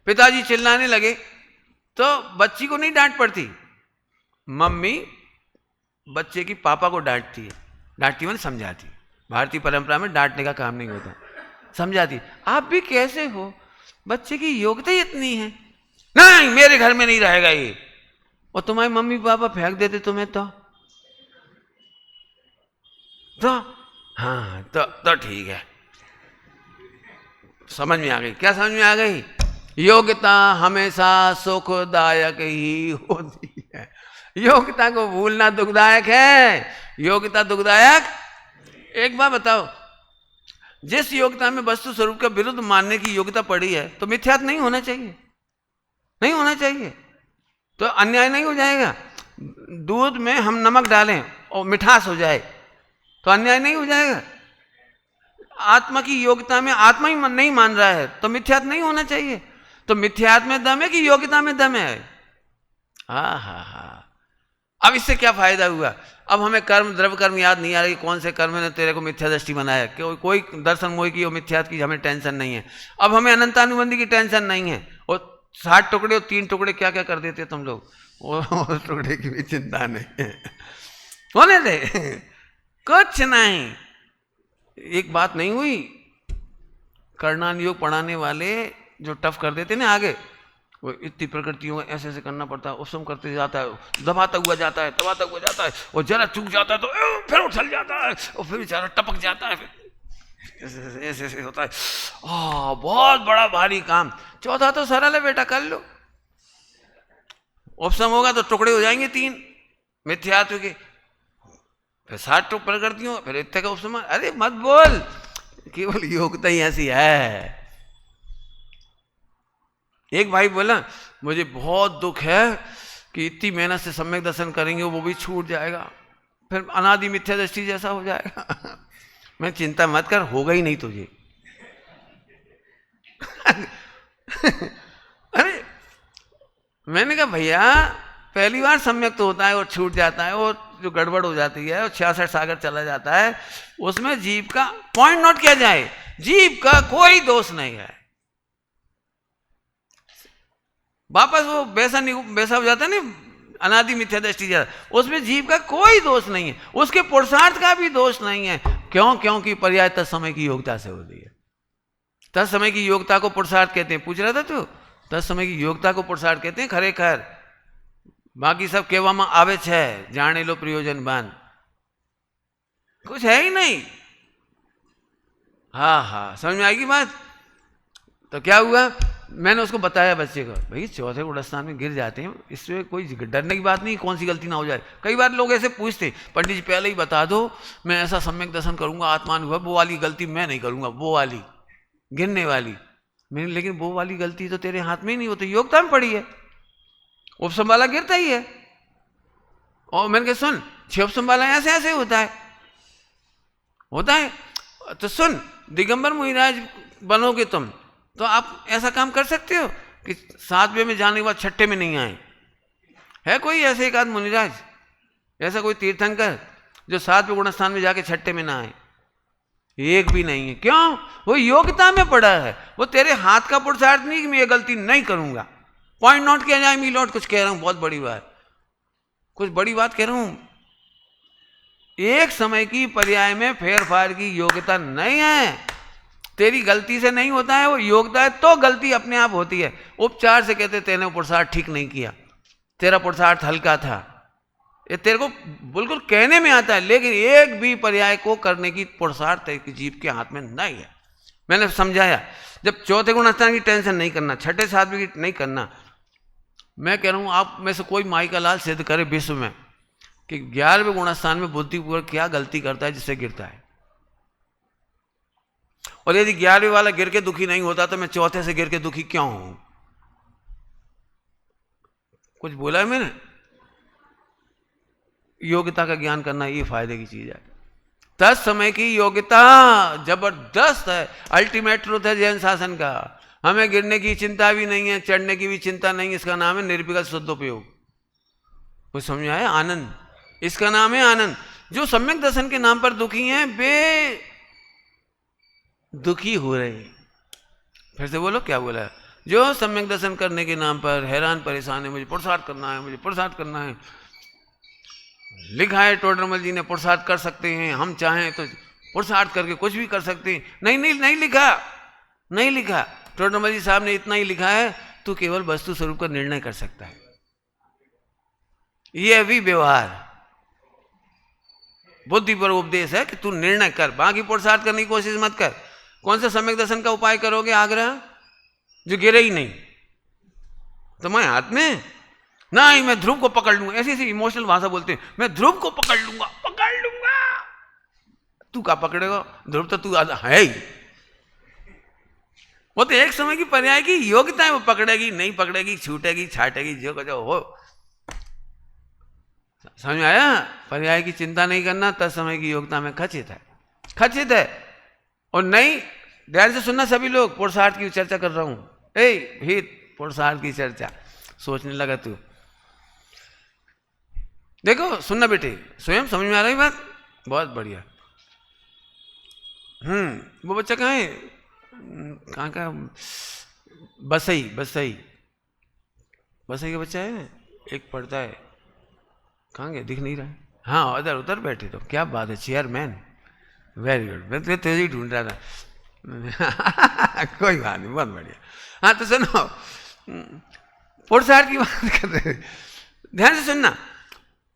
[SPEAKER 1] पिताजी चिल्लाने लगे तो बच्ची को नहीं डांट पड़ती, मम्मी बच्चे की पापा को डांटती है। डांटती मैंने समझाती। भारतीय परंपरा में डांटने का काम नहीं होता, समझाती। आप भी कैसे हो, बच्चे की योग्यता ही इतनी है, नहीं मेरे घर में नहीं रहेगा ये, और तुम्हारे मम्मी पापा फेंक देते तुम्हें तो तो हाँ तो ठीक है, समझ में आ गई। क्या समझ में आ गई? योग्यता हमेशा सुखदायक ही होती है। योग्यता को भूलना दुखदायक है, योग्यता दुखदायक। एक बात बताओ, जिस योग्यता में वस्तु स्वरूप का विरुद्ध मानने की योग्यता पड़ी है तो मिथ्यात्व नहीं होना चाहिए, नहीं होना चाहिए, तो अन्याय नहीं हो जाएगा। दूध में हम नमक डालें और मिठास हो जाए तो अन्याय नहीं हो जाएगा। आत्मा की योग्यता में आत्मा ही नहीं मान रहा है तो मिथ्यात्व नहीं होना चाहिए। तो मिथ्यात्व में दम है कि योग्यता में दम है? हा। अब इससे क्या फायदा हुआ? अब हमें कर्म, द्रव्य कर्म याद नहीं आ रही, कौन से कर्म ने तेरे को मिथ्या दृष्टि बनाया, कोई दर्शन मोह की और मिथ्यात्व की हमें टेंशन नहीं है। अब हमें अनंतानुबंधी की टेंशन नहीं है। और 60 टुकड़े और 3 टुकड़े क्या क्या कर देते तुम लोग, वो टुकड़े की भी चिंता नहीं है, होने दे, कुछ नहीं। एक बात नहीं हुई, कर्णान योग पढ़ाने वाले जो टफ कर देते ना आगे, वो इतनी प्रकृतियों ऐसे ऐसे करना पड़ता है, उपसम करते जाता है, दबाता हुआ जाता है, दबाता हुआ जाता है, और जरा चूक जाता है तो फिर उछल जाता है, और फिर बेचारा टपक जाता है, फिर ऐसे ऐसे होता है। बहुत बड़ा भारी काम। चौथा तो सरल है बेटा, कर लो। उपसम होगा तो टुकड़े हो जाएंगे 3 मिथ्यात्व के, फिर 60 प्रकृतियों, फिर इतने का उपसम। अरे मत बोल, केवल योग्यता ही ऐसी है। एक भाई बोला मुझे बहुत दुख है कि इतनी मेहनत से सम्यक दर्शन करेंगे वो भी छूट जाएगा, फिर अनादि मिथ्या दृष्टि जैसा हो जाएगा। मैं चिंता मत कर, होगा ही नहीं तुझे। अरे मैंने कहा भैया पहली बार सम्यक तो होता है और छूट जाता है, और जो गड़बड़ हो जाती है और 66 सागर चला जाता है, उसमें जीव का पॉइंट नोट किया जाए, जीव का कोई दोष नहीं है। वापस वो वैसा हो जाता है ना अनादि मिथ्या दृष्टि जैसा, उसमें जीव का कोई दोष नहीं है, उसके पुरुषार्थ का भी दोष नहीं है। क्यों? क्योंकि पर्याय तत्समय की योग्यता से होती है। तत्समय की योग्यता को पुरुषार्थ कहते हैं। पूछ रहा था तू, तत्समय की योग्यता को पुरुषार्थ कहते हैं खरेखर। बाकी सब केवल आवे है, जाने लो प्रयोजन बान, कुछ है ही नहीं। हाँ, समझ में आएगी बात? तो क्या हुआ, मैंने उसको बताया बच्चे को, भाई 4थे गुणस्थान में गिर जाते हैं, इसमें कोई डरने की बात नहीं, कौन सी गलती ना हो जाए। कई बार लोग ऐसे पूछते, पंडित जी पहले ही बता दो, मैं ऐसा सम्यक दर्शन करूंगा, आत्मानुभव, वो वाली गलती मैं नहीं करूंगा, वो वाली गिरने वाली। मैंने, लेकिन वो वाली गलती तो तेरे हाथ में ही नहीं, वो तो योग्यता में पड़ी है। उपसम वाला गिरता ही है। और मैंने कहा सुन, 6 उपसम वाला ऐसे ऐसे होता है। तो सुन, दिगंबर मुनिराज बनोगे तुम तो आप ऐसा काम कर सकते हो कि 7वें में जाने के बाद 6ठे में नहीं आए। है कोई ऐसे एक आध मुनिराज, ऐसा कोई तीर्थंकर जो 7वें गुणस्थान में जाके 6ठे में ना आए? एक भी नहीं है। क्यों? वो योग्यता में पड़ा है, वो तेरे हाथ का पुरुषार्थ नहीं कि मैं ये गलती नहीं करूंगा। पॉइंट नोट किया जाए। मी लॉर्ड कुछ कह रहा हूं, बहुत बड़ी बात, कुछ बड़ी बात कह रहा हूं। एक समय की पर्याय में फेर फार की योग्यता नहीं है, तेरी गलती से नहीं होता है, वो योग्यता है तो गलती अपने आप होती है। उपचार से कहते तेने पुरुषार्थ ठीक नहीं किया, तेरा पुरुषार्थ हल्का था, ये तेरे को बिल्कुल कहने में आता है, लेकिन एक भी पर्याय को करने की पुरुषार्थ तेरे जीव के हाथ में नहीं है। मैंने समझाया, जब 4थे गुणस्थान की टेंशन नहीं करना, 6ठे 7वें की नहीं करना। मैं कह रहा हूं आप में से कोई माई का लाल सिद्ध करे विश्व में कि 11वें गुणस्थान में बुद्धिपूर्वक क्या गलती करता है जिससे गिरता है। और यदि 11वें वाला गिर के दुखी नहीं होता तो मैं 4थे से गिर के दुखी क्यों हूं? कुछ बोला है मैंने? योग्यता का ज्ञान करना ये फायदे की चीज है। तत्समय की योग्यता जबरदस्त है, अल्टीमेट ट्रूथ है जैन शासन का। हमें गिरने की चिंता भी नहीं है, चढ़ने की भी चिंता नहीं है। इसका नाम है निर्विकल्प शुद्धोपयोग। कुछ समझ आया? आनंद, इसका नाम है आनंद। जो सम्यक दर्शन के नाम पर दुखी हैं वे दुखी हो रहे हैं। फिर से बोलो, क्या बोला? जो सम्यक दर्शन करने के नाम पर हैरान परेशान है, मुझे पुरुषार्थ करना है, मुझे पुरुषार्थ करना है। लिखा है टोडरमल जी ने, पुरुषार्थ कर सकते हैं, हम चाहें तो पुरुषार्थ करके कुछ भी कर सकते हैं। नहीं लिखा। टोडरमल जी साहब ने इतना ही लिखा है, तू केवल वस्तु स्वरूप का निर्णय कर सकता है। यह भी व्यवहार बुद्धि पर उपदेश है कि तू निर्णय कर, बाकी पुरुषार्थ करने की कोशिश मत कर। कौन सा सम्यक दर्शन का उपाय करोगे? आग्रह जो गिरे ही नहीं तुम्हारे हाथ में। नहीं मैं ध्रुव को पकड़ लूंगा, ऐसी ऐसी इमोशनल भाषा बोलते हैं, मैं ध्रुव को पकड़ लूंगा, पकड़ लूंगा। तू क्या पकड़ेगा? ध्रुव तो तू है ही। वो तो एक समय की पर्याय की योग्यता है, वो पकड़ेगी नहीं पकड़ेगी, छूटेगी छाटेगी, जो हो। समझ में आया? पर्याय की चिंता नहीं करना, तत्समय की योग्यता में खचित है, खचित है। और नहीं, ध्यान से सुनना सभी लोग, पुरुषार्थ की चर्चा कर रहा हूं। हित पुरुषार्थ की चर्चा सोचने लगा तू। देखो सुनना बेटे, स्वयं समझ में आ रही बात? बहुत बढ़िया। वो बच्चा कहाँ है? कहाँ का? बसई, बसई, बसई का बच्चा है ना, एक पढ़ता है। कहाँ गया? दिख नहीं रहा है। हाँ उधर उधर बैठे। तो क्या बात है, चेयरमैन, वेरी गुड। मैं तो तेजी ढूंढ रहा था। कोई बात नहीं, बहुत बढ़िया। हाँ तो सुनो, पुरुषार्थ की बात कर रहे, ध्यान से सुनना।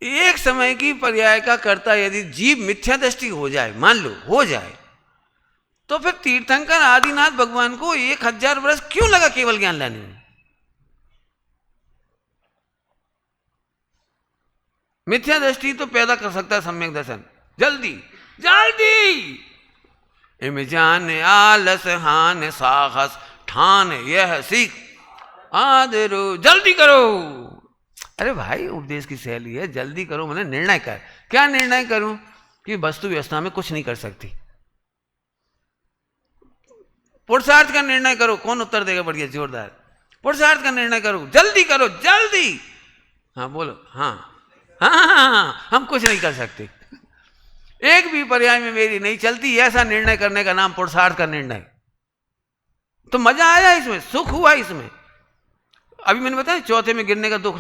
[SPEAKER 1] एक समय की पर्याय का कर्ता यदि जीव मिथ्या दृष्टि हो जाए, मान लो हो जाए, तो फिर तीर्थंकर आदिनाथ भगवान को 1000 वर्ष क्यों लगा केवल ज्ञान लाने में? मिथ्या दृष्टि तो पैदा कर सकता है सम्यक दर्शन, जल्दी जल्दी। इम जान आलस हान साहस ठान यह सीख आदरो, जल्दी करो। अरे भाई उपदेश की शैली है, जल्दी करो मैंने निर्णय कर। क्या निर्णय करूं? कि वस्तु व्यवस्था में कुछ नहीं कर सकती। पुरुषार्थ का निर्णय करो। कौन उत्तर देगा? बढ़िया जोरदार। पुरुषार्थ का निर्णय करो, जल्दी करो, जल्दी। हाँ बोलो। हाँ हाँ हाँ, हाँ, हाँ, हम कुछ नहीं कर सकते, एक भी पर्याय में मेरी नहीं चलती, ऐसा निर्णय करने का नाम पुरुषार्थ का निर्णय। तो मजा आया इसमें, सुख हुआ इसमें। अभी मैंने बताया चौथे में गिरने का दुख,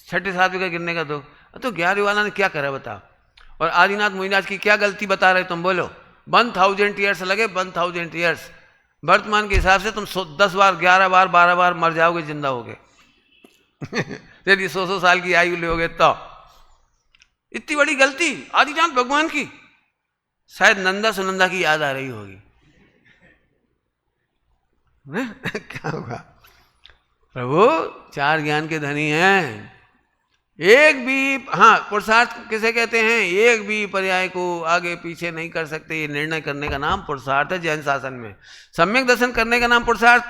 [SPEAKER 1] छठे सातवें का गिरने का दुख, तो 11वें वाला ने क्या करा बताओ। और आदिनाथ मुनिराज की क्या गलती बता रहे तुम? बोलो। 1000 ईयर्स लगे, 1000 ईयर्स। वर्तमान के हिसाब से तुम 10 बार, 11 बार, 12 बार मर जाओगे, जिंदा होगे। यदि 100 साल की आयु लोगे तो। इतनी बड़ी गलती आदिनाथ भगवान की। शायद नंदा सुनंदा की याद आ रही होगी। क्या होगा? प्रभु 4 ज्ञान के धनी हैं, एक भी, हाँ पुरुषार्थ किसे कहते हैं? एक भी पर्याय को आगे पीछे नहीं कर सकते, ये निर्णय करने का नाम पुरुषार्थ है जैन शासन में। सम्यक दर्शन करने का नाम पुरुषार्थ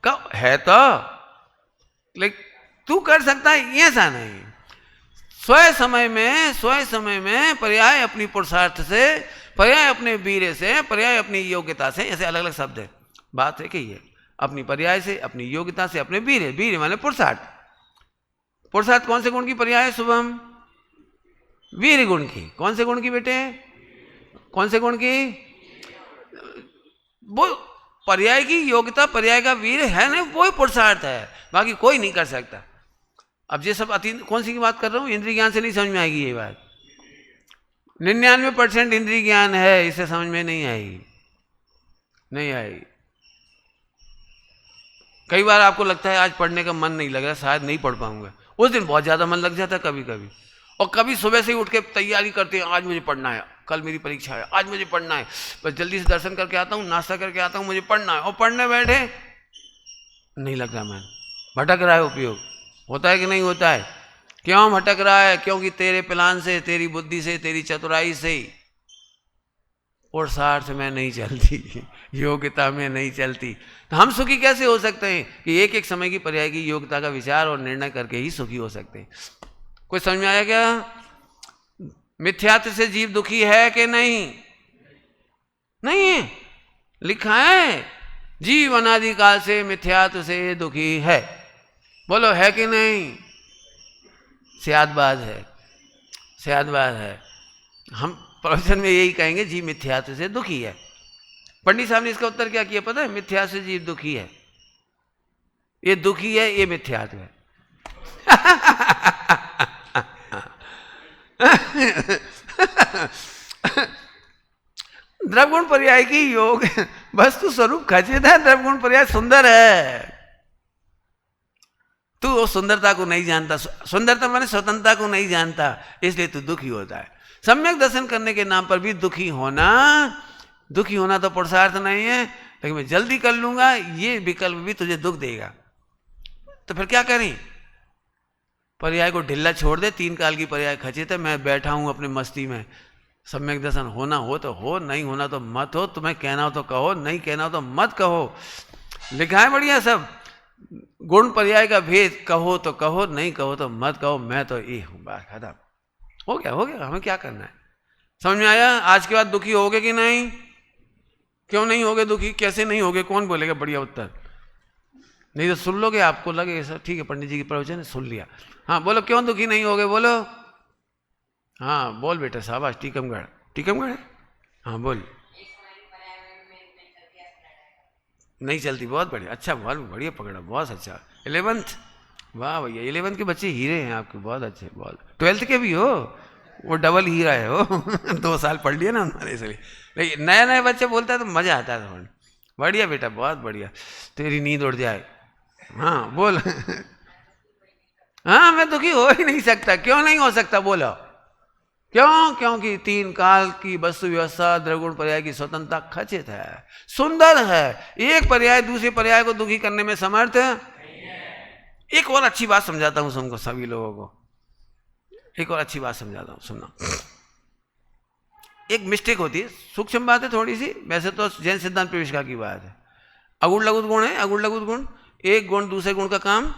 [SPEAKER 1] का है। तो लेकिन तू कर सकता है, ऐसा नहीं। स्वयं समय में पर्याय अपनी पुरुषार्थ से, पर्याय अपने वीर्य से, पर्याय अपनी योग्यता से, ऐसे अलग अलग शब्द है। बात है कि ये अपनी पर्याय से, अपनी योग्यता से, अपने वीर्य, वीर्य माने पुरुषार्थ। पुरुषार्थ कौन से गुण की पर्याय है शुभम? वीर गुण की। कौन से गुण की बेटे? कौन से गुण की? वो पर्याय की योग्यता, पर्याय का वीर है ना, वो पुरुषार्थ है, बाकी कोई नहीं कर सकता। अब ये सब अति, कौन सी की बात कर रहा हूं? इंद्रिय ज्ञान से नहीं समझ में आएगी ये बात। 99% इंद्रिय ज्ञान है, इसे समझ में नहीं आएगी, नहीं आएगी। कई बार आपको लगता है आज पढ़ने का मन नहीं लग रहा, शायद नहीं पढ़ पाऊंगा। उस दिन बहुत ज्यादा मन लग जाता है कभी कभी। और कभी सुबह से ही उठ के तैयारी करते हैं, आज मुझे पढ़ना है, कल मेरी परीक्षा है, आज मुझे पढ़ना है, बस जल्दी से दर्शन करके आता हूँ, नाश्ता करके आता हूँ, मुझे पढ़ना है। और पढ़ने बैठे नहीं लग रहा मन, भटक रहा है उपयोग। होता है कि नहीं होता है? क्यों भटक रहा है? क्योंकि तेरे प्लान से, तेरी बुद्धि से, तेरी चतुराई से पुरुषार्थ में नहीं चलती, योग्यता में नहीं चलती। तो हम सुखी कैसे हो सकते हैं? कि एक एक समय की पर्याय की योग्यता का विचार और निर्णय करके ही सुखी हो सकते हैं। कोई समझ में आया क्या? मिथ्यात्व से जीव दुखी है कि नहीं? नहीं है, लिखा है जीव अनादिकाल से मिथ्यात्व से दुखी है। बोलो है कि नहीं? सियादबाद है, सियादबाद है। हम प्रवचन में यही कहेंगे, जीव मिथ्यात्व से दुखी है। पंडित साहब ने इसका उत्तर क्या किया पता है? मिथ्या से जीव दुखी है, ये दुखी है, ये मिथ्यात्व है। द्रवगुण पर्याय की योग वस्तु स्वरूप खचित है, द्रवगुण पर्याय सुंदर है। तू वो सुंदरता को नहीं जानता, सुंदरता माने स्वतंत्रता को नहीं जानता, इसलिए तू दुखी होता है। सम्यक दर्शन करने के नाम पर भी दुखी होना तो पुरुषार्थ नहीं है, लेकिन मैं जल्दी कर लूंगा ये विकल्प भी तुझे दुख देगा। तो फिर क्या करें? पर्याय को ढिल्ला छोड़ दे, 3 काल की पर्याय खचित है, मैं बैठा हूं अपने मस्ती में। सम्यक दर्शन होना हो तो हो, नहीं होना तो मत हो, तुम्हें कहना हो तो कहो, नहीं कहना हो तो मत कहो। लिखा है बढ़िया सब, गुण पर्याय का भेद, कहो तो कहो, नहीं कहो तो मत कहो, मैं तो ये हूं, बात खत्म। हो गया, हमें क्या करना है? समझ में आया? आज के बाद दुखी होगे कि नहीं? क्यों नहीं होगे दुखी? कैसे नहीं होगे? कौन बोलेगा बढ़िया उत्तर? नहीं तो सुन लोगे, आपको लगे सर ठीक है पंडित जी की प्रवचन सुन लिया। हाँ बोलो, क्यों दुखी नहीं होगे? बोलो। हाँ बोल बेटा, शाबाश। टीकमगढ़ है? हाँ बोल। नहीं चलती, बहुत बढ़िया, अच्छा, बहुत बढ़िया पकड़ा, बहुत अच्छा। 11th, वाह भैया, 11th के बच्चे हीरे हैं आपके, बहुत अच्छे, बहुत। 12th के भी हो, वो डबल हीरा है वो 2 साल पढ़ लिया ना उन्होंने, इसलिए। लेकिन नया बच्चे बोलता है तो मजा आता है। बढ़िया बेटा, बहुत बढ़िया, तेरी नींद उड़ जाए। हाँ बोल हाँ मैं दुखी हो ही नहीं सकता। क्यों नहीं हो सकता? बोलो क्यों? क्योंकि 3 काल की वस्तु व्यवस्था, द्रवगुण पर्याय की स्वतंत्रता खचित है, सुंदर है। एक पर्याय दूसरे पर्याय को दुखी करने में समर्थ है। एक और अच्छी बात समझाता हूं तुमको, सभी लोगों को एक और अच्छी बात समझाता हूं, सुनना। एक मिस्टेक होती है, सूक्ष्म बात है थोड़ी सी, वैसे तो जैन सिद्धांत प्रविष्का की बात है। अगुण लघुत गुण है, अगुण लघुत गुण, एक गुण दूसरे गुण का काम,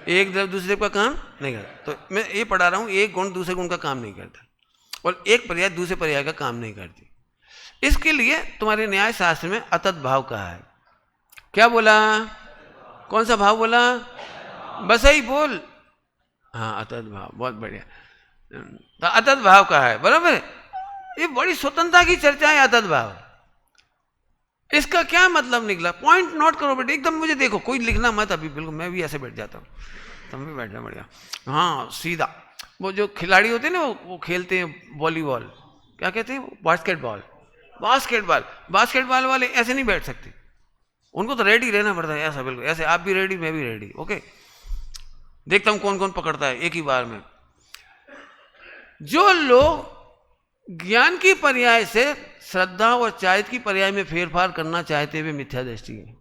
[SPEAKER 1] एक द्रव्य दूसरे का काम नहीं करता। तो मैं ये पढ़ा रहा हूं, एक गुण दूसरे गुण का काम नहीं करता, और एक पर्याय दूसरे पर्याय का काम नहीं करती। इसके लिए तुम्हारे न्याय शास्त्र में अतत भाव कहा है। क्या बोला? कौन सा भाव बोला? बस ही बोल। हाँ अतत भाव, बहुत बढ़िया। तो अतत भाव कहा है, बराबर। ये बड़ी स्वतंत्रता की चर्चा है, अतत भाव। इसका क्या मतलब निकला? पॉइंट नोट करो बेटे, एकदम मुझे देखो, कोई लिखना मत अभी, बिल्कुल मैं भी ऐसे बैठ जाता हूँ, तुम भी बैठना बढ़िया। हाँ सीधा। वो जो खिलाड़ी होते हैं ना, वो खेलते हैं वॉलीबॉल, क्या कहते हैं, बास्केटबॉल वाले ऐसे नहीं बैठ सकते, उनको तो रेडी रहना पड़ता है, ऐसा बिल्कुल ऐसे। आप भी रेडी, मैं भी रेडी, ओके। देखता हूं कौन कौन पकड़ता है एक ही बार में। जो लोग ज्ञान की पर्याय से श्रद्धा और चारित्र की पर्याय में फेरफार करना चाहते हुए मिथ्या दृष्टि है,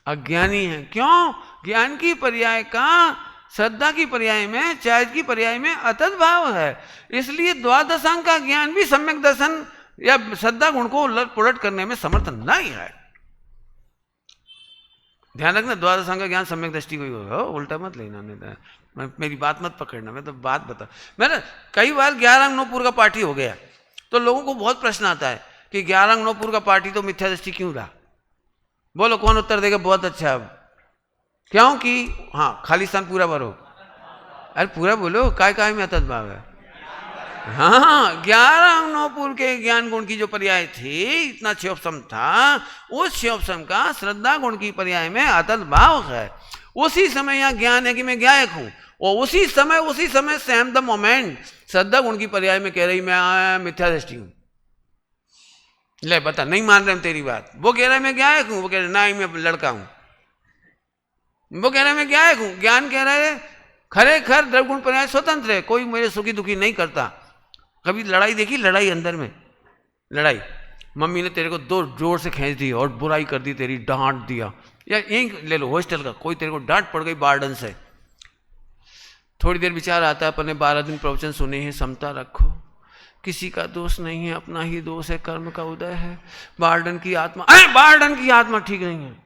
[SPEAKER 1] अज्ञानी है। क्यों? ज्ञान की पर्याय का श्रद्धा की पर्याय में, चारित्र की पर्याय में अतत भाव है, इसलिए द्वादशांग का ज्ञान भी सम्यक दर्शन या श्रद्धा गुण को उलट पुलट करने में समर्थ नहीं है। ध्यान रखना, द्वादशांग का ज्ञान सम्यक दृष्टि को ही होगा, उल्टा मत लेना, नहीं मेरी बात मत पकड़ना, मैं तो बात बता। मैंने कई बार 11 अंग 9 पूर का पाठी हो गया, तो लोगों को बहुत प्रश्न आता है कि 11 अंग 9 पूर का पाठी तो मिथ्या दृष्टि क्यों रहा? बोलो कौन उत्तर देगा? बहुत अच्छा। अब क्योंकि हाँ खाली स्थान पूरा भरो। अरे पूरा बोलो, काय में अतत भाव है। हाँ 11 अंग 9 पूर के ज्ञान गुण की जो पर्याय थी, इतना क्षयोपम था, उस क्षयोपम का श्रद्धा गुण की पर्याय में अतत भाव है। उसी समय यहाँ ज्ञान है कि मैं ज्ञायक हूं, और उसी समय सेम द मोमेंट श्रद्धा गुण की पर्याय में कह रही मैं मिथ्या दृष्टि हूं। ले बता, नहीं मान रहे हम तेरी बात। वो कह रहा है मैं ज्ञायक हूं, वो कह रहे नहीं मैं लड़का हूं। वो कह रहा है मैं ज्ञायक हूं, ज्ञान कह रहा है खरे खर द्रव्य गुण पर्याय स्वतंत्र है, कोई मेरे सुखी दुखी नहीं करता। कभी लड़ाई देखी? लड़ाई अंदर में लड़ाई, मम्मी ने तेरे को 2 जोर से खींच दी और बुराई कर दी तेरी, डांट दिया, या यही ले लो हॉस्टल का, कोई तेरे को डांट पड़ गई वार्डन से, थोड़ी देर विचार आता है अपने 12 दिन प्रवचन सुने हैं, समता रखो, किसी का दोष नहीं है, अपना ही दोष है, कर्म का उदय है, वार्डन की आत्मा ठीक नहीं है।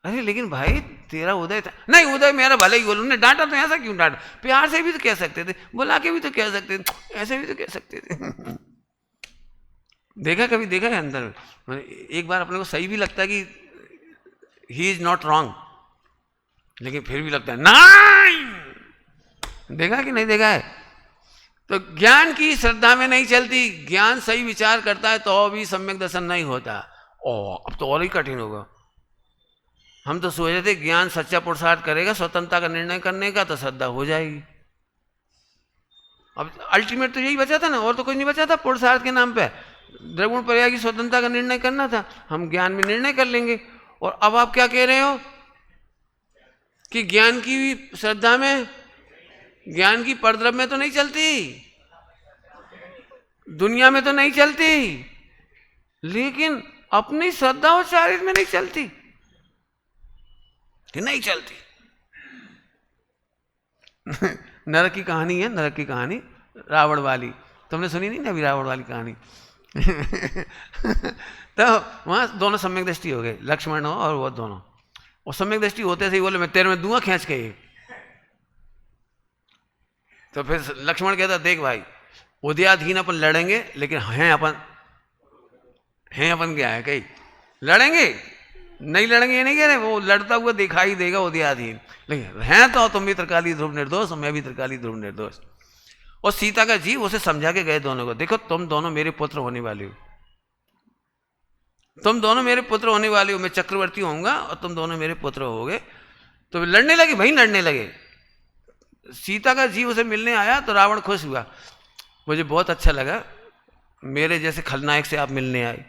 [SPEAKER 1] अरे लेकिन भाई तेरा उदय था, नहीं उदय मेरा भले ही बोलो, उन्हें डांटा तो ऐसा क्यों डांटा? प्यार से भी तो कह सकते थे, बुला के भी तो कह सकते थे, ऐसे भी तो कह सकते थे। देखा, कभी देखा है अंदर में? एक बार अपने को सही भी लगता है कि ही इज नॉट रॉन्ग, लेकिन फिर भी लगता है नहीं। देखा कि नहीं देखा है? तो ज्ञान की श्रद्धा में नहीं चलती, ज्ञान सही विचार करता है तो भी सम्यक दर्शन नहीं होता। अब तो और ही कठिन होगा। हम तो सोच रहे थे ज्ञान सच्चा पुरुषार्थ करेगा स्वतंत्रता का निर्णय करने का, तो श्रद्धा हो जाएगी। अब अल्टीमेट तो यही बचा था ना, और तो कुछ नहीं बचा था। पुरुषार्थ के नाम पे द्रव्य पर्याय की स्वतंत्रता का निर्णय करना था, हम ज्ञान में निर्णय कर लेंगे। और अब आप क्या कह रहे हो? कि ज्ञान की श्रद्धा में, ज्ञान की परद्रव्य में तो नहीं चलती, दुनिया में तो नहीं चलती, लेकिन अपनी श्रद्धा और शरीर में नहीं चलती, कि नहीं चलती। नरक की कहानी है, नरक की कहानी रावण वाली, तुमने सुनी नहीं ना अभी रावण वाली कहानी? तो वहां दोनों सम्यक दृष्टि हो गए, लक्ष्मण हो और वो दोनों, और सम्यक दृष्टि होते से ही बोले मैं तेरे में दूंगा खींच के। तो फिर लक्ष्मण कहता देख भाई, उदयाधीन अपन लड़ेंगे, लेकिन हैं अपन क्या है, कहीं लड़ेंगे नहीं लड़ेंगे ये नहीं कह रहे, वो लड़ता हुआ दिखाई देगा उदयाधीन, लेकिन हैं तो तुम भी त्रिकाली ध्रुव निर्दोष, मैं भी त्रिकाली ध्रुव निर्दोष। और सीता का जीव उसे समझा के गए दोनों को, देखो तुम दोनों मेरे पुत्र होने वाले हो, तुम दोनों मेरे पुत्र होने वाले हो, मैं चक्रवर्ती होऊंगा और तुम दोनों मेरे पुत्र होगे। तो लड़ने लगे भाई, लड़ने लगे। सीता का जीव उसे मिलने आया तो रावण खुश हुआ, मुझे बहुत अच्छा लगा, मेरे जैसे खलनायक से आप मिलने आए।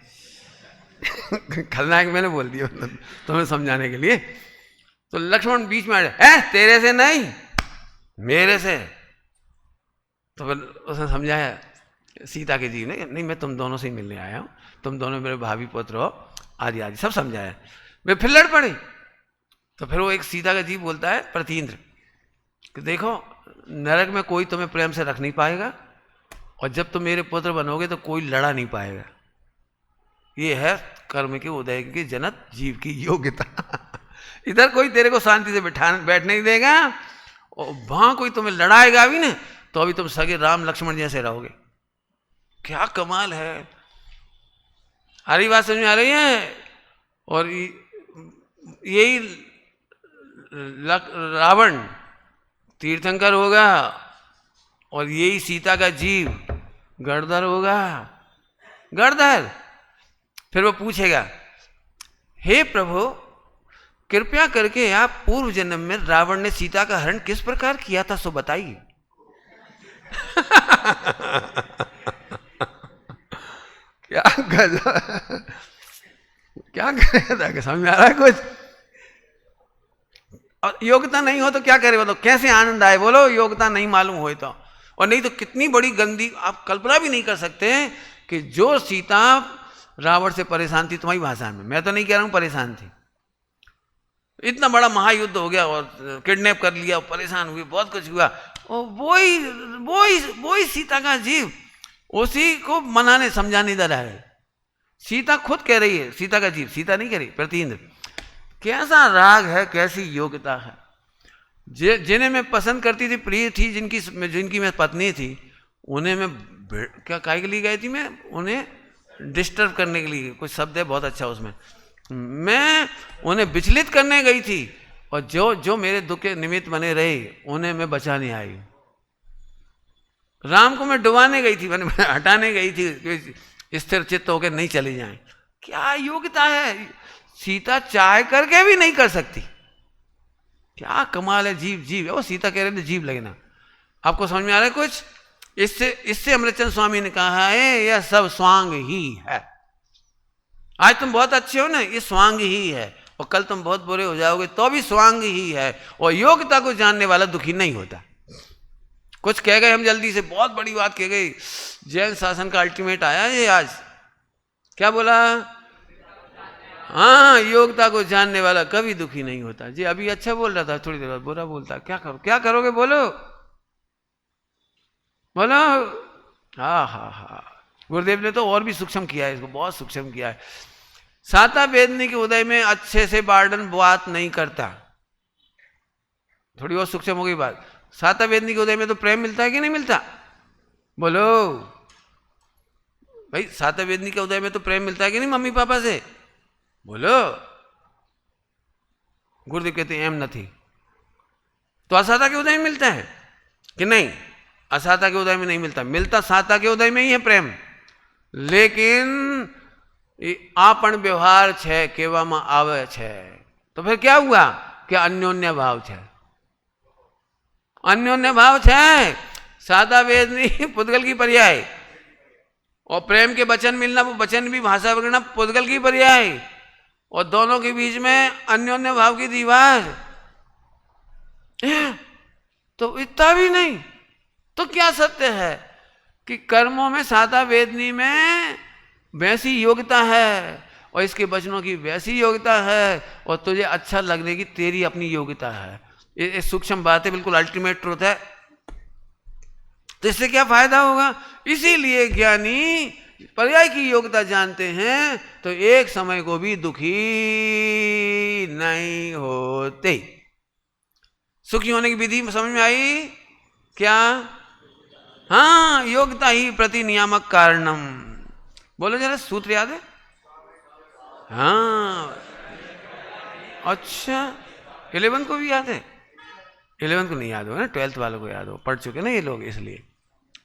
[SPEAKER 1] खलनायक मैंने बोल दिया तुम्हें समझाने के लिए। तो लक्ष्मण बीच में आ जाए, तेरे से नहीं मेरे से। तो फिर उसने समझाया सीता के जीव ने, नहीं मैं तुम दोनों से ही मिलने आया हूँ, तुम दोनों मेरे भाभी पुत्र हो, आदि आदि सब समझाया। वे फिर लड़ पड़े। तो फिर वो एक सीता का जीव बोलता है प्रतीन्द्र कि देखो नरक में कोई तुम्हें प्रेम से रख नहीं पाएगा, और जब तुम मेरे पुत्र बनोगे तो कोई लड़ा नहीं पाएगा। ये है कर्म के उदय की जनक जीव की योग्यता। इधर कोई तेरे को शांति से बैठ नहीं देगा, और वहां कोई तुम्हें लड़ाएगा भी ना, तो अभी तुम सगे राम लक्ष्मण जैसे रहोगे। क्या कमाल है, हरी बात समझ में आ रही है? और यही रावण तीर्थंकर होगा, और यही सीता का जीव गणधर होगा, गणधर। फिर वो पूछेगा, हे प्रभु कृपया करके आप पूर्व जन्म में रावण ने सीता का हरण किस प्रकार किया था सो बताइए। क्या क्या करेगा, समझ में आ रहा है कुछ? और योग्यता नहीं हो तो क्या करे, बोलो कैसे आनंद आए, बोलो योग्यता नहीं मालूम हो तो। और नहीं तो कितनी बड़ी गंदी, आप कल्पना भी नहीं कर सकते कि जो सीता रावण से परेशान थी, तुम्हारी भाषा में, मैं तो नहीं कह रहा हूं परेशान थी, इतना बड़ा महायुद्ध हो गया और किडनैप कर लिया, परेशान हुई, बहुत कुछ हुआ, और वही सीता का जीव उसी को मनाने समझाने इधर आए। सीता खुद कह रही है, सीता का जीव, सीता नहीं कह रही, प्रतीन्द्र कैसा राग है, कैसी योग्यता है। जिन्हें मैं पसंद करती थी, प्रिय थी, जिनकी मैं पत्नी थी, उन्हें मैं क्या काहे के लिए गई थी, मैं उन्हें डिस्टर्ब करने के लिए, कुछ शब्द है बहुत अच्छा उसमें, मैं उन्हें विचलित करने गई थी, और जो मेरे दुख के निमित्त बने रहे उन्हें मैं बचाने आई। राम को मैं डुबाने गई थी, मैंने हटाने गई थी, स्थिर चित्त होकर नहीं चली जाए। क्या योग्यता है, सीता चाह करके भी नहीं कर सकती। क्या कमाल है, जीव है वो। सीता कह रहे थे जीव लगना। आपको समझ में आ रहा है कुछ? इससे अमृतचंद स्वामी ने कहा है यह सब स्वांग ही है। आज तुम बहुत अच्छे हो ना, ये स्वांग ही है, और कल तुम बहुत बुरे हो जाओगे तो भी स्वांग ही है। और योग्यता को जानने वाला दुखी नहीं होता। कुछ कह गए हम जल्दी से, बहुत बड़ी बात कह गई। जैन शासन का अल्टीमेट आया ये आज, क्या बोला? हाँ, योग्यता को जानने वाला कभी दुखी नहीं होता। जी अभी अच्छा बोल रहा था, थोड़ी देर बाद बुरा बोलता। क्या करोगे बोलो बोलो। हाँ, गुरुदेव ने तो और भी सूक्ष्म किया है इसको, बहुत सूक्ष्म किया है। साता वेदनी के उदय में अच्छे से बार्डन बात नहीं करता। थोड़ी और सूक्ष्म हो गई बात। साता वेदनी के उदय में तो प्रेम मिलता है कि नहीं मिलता? बोलो भाई, साता वेदनी के उदय में तो प्रेम मिलता है कि नहीं मम्मी पापा से? बोलो। गुरुदेव कहते हैं एम नहीं। तो असाता के उदय में मिलता है कि नहीं? असाता के उदय में नहीं मिलता। मिलता साता के उदय में ही है प्रेम, लेकिन आपन व्यवहार छे केवा में आवे छे। तो फिर क्या हुआ? क्या अन्योन्य भाव छे, अन्योन्य भाव छे। सादा वेदनी पुद्गल की पर्याय, और प्रेम के वचन मिलना, वो वचन भी भाषा वगैरह पुद्गल की पर्याय, और दोनों के बीच में अन्योन्य भाव की दीवार। तो इतना भी नहीं। तो क्या सत्य है कि कर्मों में सादा वेदनी में वैसी योग्यता है और इसके वचनों की वैसी योग्यता है और तुझे अच्छा लगने की तेरी अपनी योग्यता है। ये सूक्ष्म बात है, बिल्कुल अल्टीमेट ट्रूथ है। तो इससे क्या फायदा होगा? इसीलिए ज्ञानी पर्याय की योग्यता जानते हैं तो एक समय को भी दुखी नहीं होते। सुखी होने की विधि समझ में आई क्या? हाँ, योग्यता ही प्रति नियामक कारणम। बोलो जरा, सूत्र याद है? हाँ, अच्छा 11 को भी याद है? 11 को नहीं याद होगा ना, 12th वालों को याद हो, पढ़ चुके ना ये लोग, इसलिए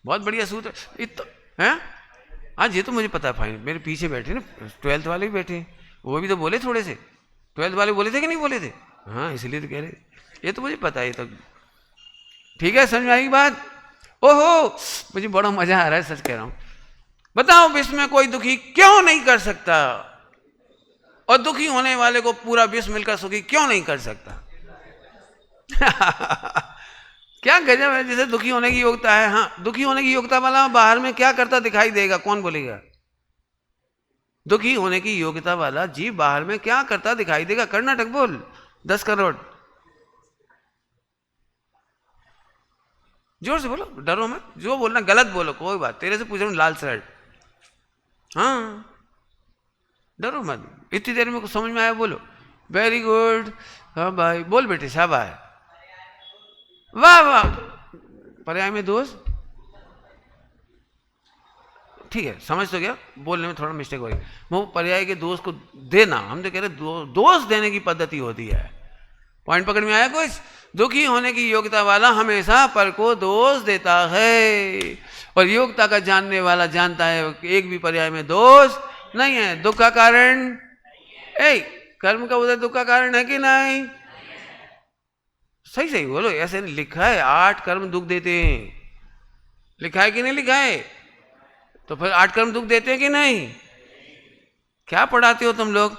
[SPEAKER 1] बहुत बढ़िया सूत्र है। आज ये तो मुझे पता है फाइन, मेरे पीछे बैठे ना 12th वाले भी बैठे, वो भी तो बोले थोड़े से। 12th वाले बोले थे कि नहीं बोले थे? हाँ, इसलिए तो कह रहे, ये तो मुझे पता है। तो ठीक है, समझ में आएगी बात? ओहो, मुझे बड़ा मजा आ रहा है, सच कह रहा हूं। बताओ, विश्व में कोई दुखी क्यों नहीं कर सकता? और दुखी होने वाले को पूरा विश्व मिलकर सुखी क्यों नहीं कर सकता? क्या गजब है। जैसे दुखी होने की योग्यता है, हाँ, दुखी होने की योग्यता वाला बाहर में क्या करता दिखाई देगा? कौन बोलेगा? दुखी होने की योग्यता वाला जीव बाहर में क्या करता दिखाई देगा? कर्नाटक बोल, 10 करोड़, जोर से बोलो, डरो मत। जो बोलना गलत बोलो, कोई बात, तेरे से पूछ रहा हूं, लाल शर्ट। हाँ, डरो मत। इतनी देर में कुछ समझ में आया? बोलो वेरी गुड। हाँ भाई, बोल बेटे, शाबाश, वाह वाह। पर्याय में दोष, ठीक है, समझ तो गया, बोलने में थोड़ा मिस्टेक हो गई। वो पर्याय के दोष को देना, हम तो कह रहे दोष देने की पद्धति होती है। पॉइंट पकड़ में आया कुछ? दुखी होने की योग्यता वाला हमेशा पर को दोष देता है, और योग्यता का जानने वाला जानता है कि एक भी पर्याय में दोष नहीं है। दुख का कारण, कर्म का उदय दुख का कारण है कि नहीं? सही सही बोलो, ऐसे नहीं लिखा है 8 कर्म दुख देते हैं, लिखा है कि नहीं लिखा है? तो फिर 8 कर्म दुख देते हैं कि नहीं? क्या पढ़ाते हो तुम लोग?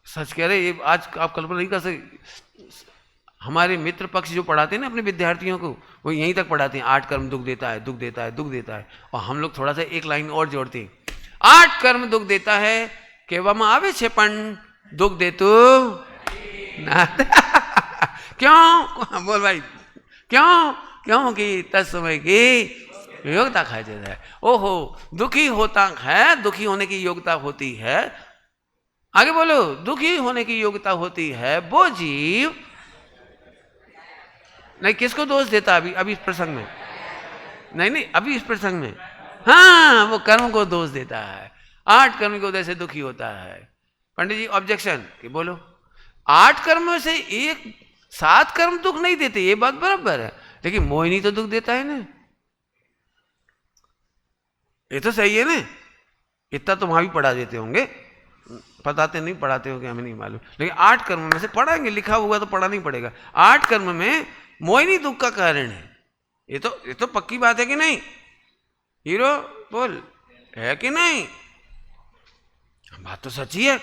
[SPEAKER 1] सच कह रहे, ये आज आप कल्पना नहीं कर सकते। हमारे मित्र पक्ष जो पढ़ाते हैं ना अपने विद्यार्थियों को, वो यहीं तक पढ़ाते हैं 8 कर्म दुख देता है, दुख देता है, दुख देता है। और हम लोग थोड़ा सा एक लाइन और जोड़ते हैं, 8 कर्म दुख देता है केवम आवे छे पण दुख दे तो क्यों? बोल भाई, क्यों? क्योंकि तत्समय की योग्यता खा जाता है। ओहो, दुखी होता है, दुखी होने की योग्यता होती है। आगे बोलो, दुखी होने की योग्यता होती है वो जीव नहीं। किसको दोष देता? अभी इस प्रसंग में नहीं, अभी इस प्रसंग में, हाँ, वो कर्म को दोष देता है। 8 कर्म की वजह से दुखी होता है। पंडित जी ऑब्जेक्शन कि बोलो, 8 कर्म में से 7 कर्म दुख नहीं देते, ये बात बराबर है, लेकिन मोहिनी तो दुख देता है ना। ये तो सही है ना? इतना तो वहां भी पढ़ा देते होंगे, पढ़ाते नहीं, पढ़ाते होंगे हमें नहीं मालूम, लेकिन 8 कर्म में से पढ़ाएंगे, लिखा हुआ तो पढ़ा नहीं पड़ेगा। 8 कर्म में मोहिनी दुख का कारण है। ये तो पक्की बात है कि नहीं? हीरो बोल, है कि नहीं? बात तो सच्ची है।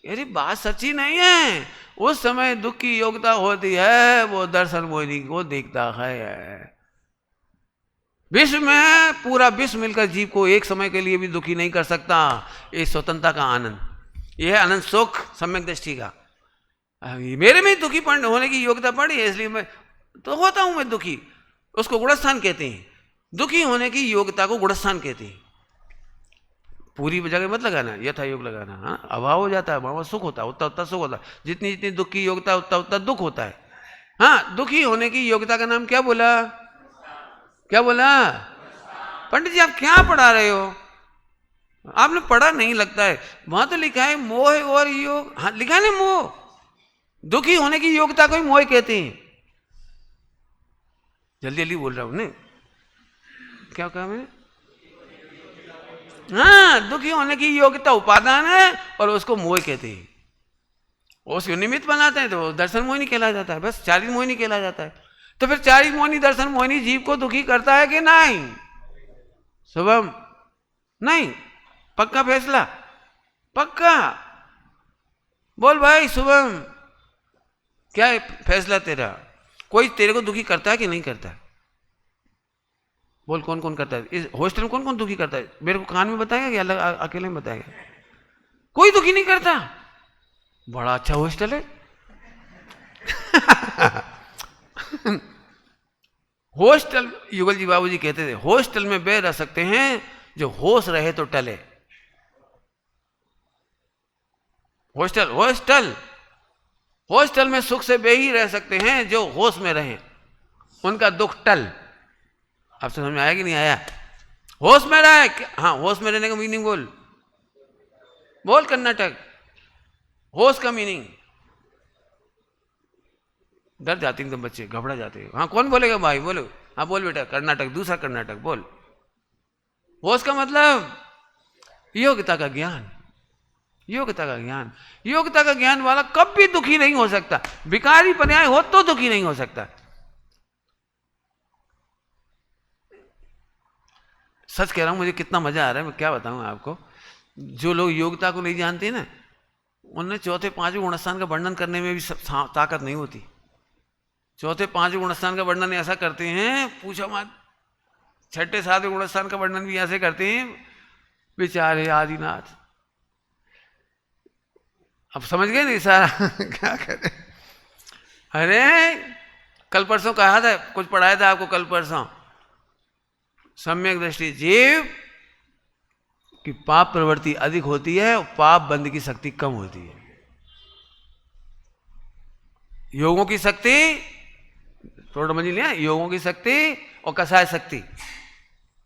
[SPEAKER 1] अरे बात सच्ची नहीं है। उस समय दुख की योग्यता होती है, वो दर्शन मोहिनी को देखता है। विश्व में पूरा विश्व मिलकर जीव को एक समय के लिए भी दुखी नहीं कर सकता। ये स्वतंत्रता का आनंद, यह अनंत सुख सम्यक दृष्टि का। मेरे में दुखी होने की योग्यता पड़ी है, इसलिए मैं तो होता हूं मैं दुखी। उसको गुणस्थान कहते हैं। दुखी होने की योग्यता को गुणस्थान कहते हैं। पूरी जगह मत लगाना, यथा योग लगाना। हाँ, अभाव हो जाता है, वहां सुख होता है, उतना उतना सुख होता है। जितनी जितनी दुख की योग्यता उतना उतना दुख होता है। हाँ, दुखी होने की योग्यता का नाम क्या बोला? क्या बोला? पंडित जी आप क्या पढ़ा रहे हो? आपने पढ़ा नहीं लगता है। वहां तो लिखा है मोह और योग। हाँ, लिखा है ना मोह। दुखी होने की योग्यता को ही मोह कहते हैं। जल्दी जल्दी बोल रहा हूं ने, क्या कहा मैंने? हाँ, दुखी होने की योग्यता उपादान है और उसको मोह कहते हैं। उसको निमित्त बनाते हैं तो दर्शन मोहिनी कहला जाता है। बस चारित मोहिनी कहला जाता है। तो फिर चारित मोहिनी दर्शन मोहिनी जीव को दुखी करता है कि नहीं? शुभम नहीं, पक्का फैसला? पक्का बोल भाई शुभम। क्या है फैसला तेरा? कोई तेरे को दुखी करता है कि नहीं करता है? बोल कौन कौन करता है इस हॉस्टल में? कौन कौन दुखी करता है? मेरे को कान में बताएगा कि अलग अकेले में बताएगा? कोई दुखी नहीं करता। बड़ा अच्छा हॉस्टल है। हॉस्टल, युगल जी बाबूजी कहते थे, हॉस्टल में वे रह सकते हैं जो होश रहे तो टले। हॉस्टल हॉस्टल हॉस्टल में सुख से वे ही रह सकते हैं जो होश में रहें, उनका दुख टल। आप समझ में आया कि नहीं आया? होश में रहे। हाँ, होश में रहने का मीनिंग बोल, बोल कर्नाटक, होश का मीनिंग। डर जाते एकदम बच्चे, घबरा जाते हैं। हाँ, कौन बोलेगा भाई? बोलो। हाँ बोल बेटा, कर्नाटक, दूसरा कर्नाटक बोल। होश का मतलब योग्यता का ज्ञान, योग्यता का ज्ञान। योग्यता का ज्ञान वाला कभी दुखी नहीं हो सकता। भिखारी पर्याय हो तो दुखी नहीं हो सकता। सच कह रहा हूं, मुझे कितना मजा आ रहा है, मैं क्या बताऊं आपको। जो लोग योग्यता को नहीं जानते ना, उन्हें चौथे पांचवें गुणस्थान का वर्णन करने में भी ताकत नहीं होती। चौथे पांचवें गुणस्थान का वर्णन ऐसा करते हैं, पूछो मत। छठे सातवें गुणस्थान का वर्णन भी ऐसे करते हैं, बेचारे आदिनाथ। अब समझ गए नहीं सारा? क्या करें? अरे कल परसों कहा था, कुछ पढ़ाया था आपको कल परसों, सम्यक दृष्टि जीव की पाप प्रवृत्ति अधिक होती है और पाप बंद की शक्ति कम होती है। योगों की शक्ति टोडरमल जी लिया, योगों की शक्ति और कसाय शक्ति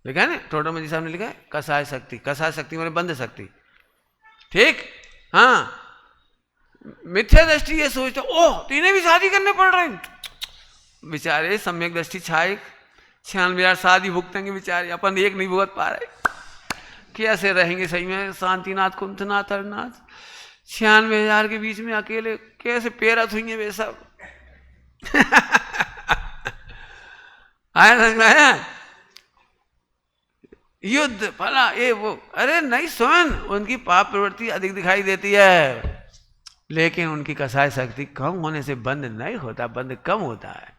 [SPEAKER 1] लिखा है ना, टोडरमल जी साहब ने लिखा है कसाय शक्ति। कसाय शक्ति माने बंद शक्ति, ठीक। हाँ, मिथ्या दृष्टि ये सोचते ओह तीनों भी शादी करने पड़ रहे हैं, बेचारे सम्यक दृष्टि छाए 96,000 शादी भुगतेंगे बेचारे, अपन एक नहीं भुगत पा रहे, कैसे रहेंगे सही में? शांतिनाथ, कुंथनाथ, हरनाथ 96,000 के बीच में अकेले कैसे पेरत हुई है वे सब। आया समझ में आया? युद्ध फला ये वो, अरे नहीं सुन, उनकी पाप प्रवृत्ति अधिक दिखाई देती है, लेकिन उनकी कसाय शक्ति कम होने से बंद नहीं होता, बंद कम होता है।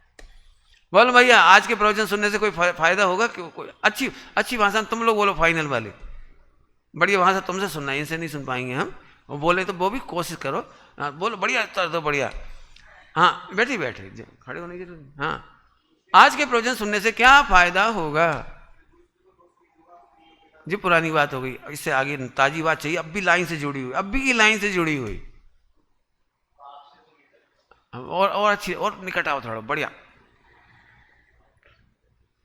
[SPEAKER 1] बोलो भैया, आज के प्रवचन सुनने से कोई फायदा होगा? कोई अच्छी अच्छी भाषा तुम लोग बोलो, फाइनल वाले बढ़िया भाषा तुमसे सुनना, इनसे नहीं सुन पाएंगे हम। वो बोले तो वो भी कोशिश करो। हाँ बोलो, बढ़िया उत्तर दो, बढ़िया। हाँ बैठे बैठे खड़े होने की जरूरत नहीं। हाँ, आज के प्रवचन सुनने से क्या फायदा होगा? जी पुरानी बात हो गई, इससे आगे ताजी बात चाहिए, अब भी लाइन से जुड़ी हुई, अब भी की लाइन से जुड़ी हुई, और अच्छी और निकट आओ थोड़ा, बढ़िया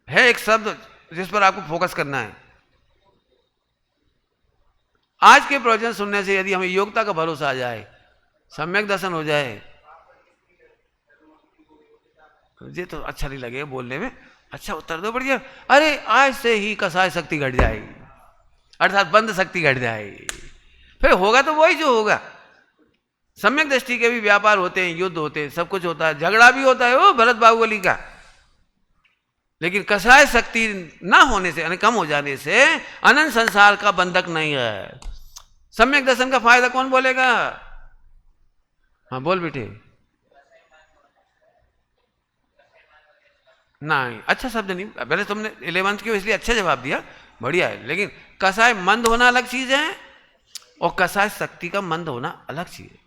[SPEAKER 1] है। एक शब्द जिस पर आपको फोकस करना है। आज के प्रवचन सुनने से यदि हमें योग्यता का भरोसा आ जाए, सम्यक दर्शन हो जाए, ये तो अच्छा नहीं लगेगा बोलने में, अच्छा उत्तर दो बढ़िया। अरे आज से ही कसाय शक्ति घट जाएगी, अर्थात बंद शक्ति घट जाएगी, फिर होगा तो वही जो होगा। सम्यक दृष्टि के भी व्यापार होते हैं, युद्ध होते हैं, सब कुछ होता है, झगड़ा भी होता है वो भरत बाहुबली का, लेकिन कसाय शक्ति ना होने से यानी कम हो जाने से अनंत संसार का बंधक नहीं है। सम्यक दर्शन का फायदा कौन बोलेगा? हाँ बोल बेटे। नहीं, अच्छा शब्द नहीं, पहले तुमने 11th की इसलिए अच्छा जवाब दिया, बढ़िया है, लेकिन कसाय मंद होना अलग चीज है और कसाय शक्ति का मंद होना अलग चीज है।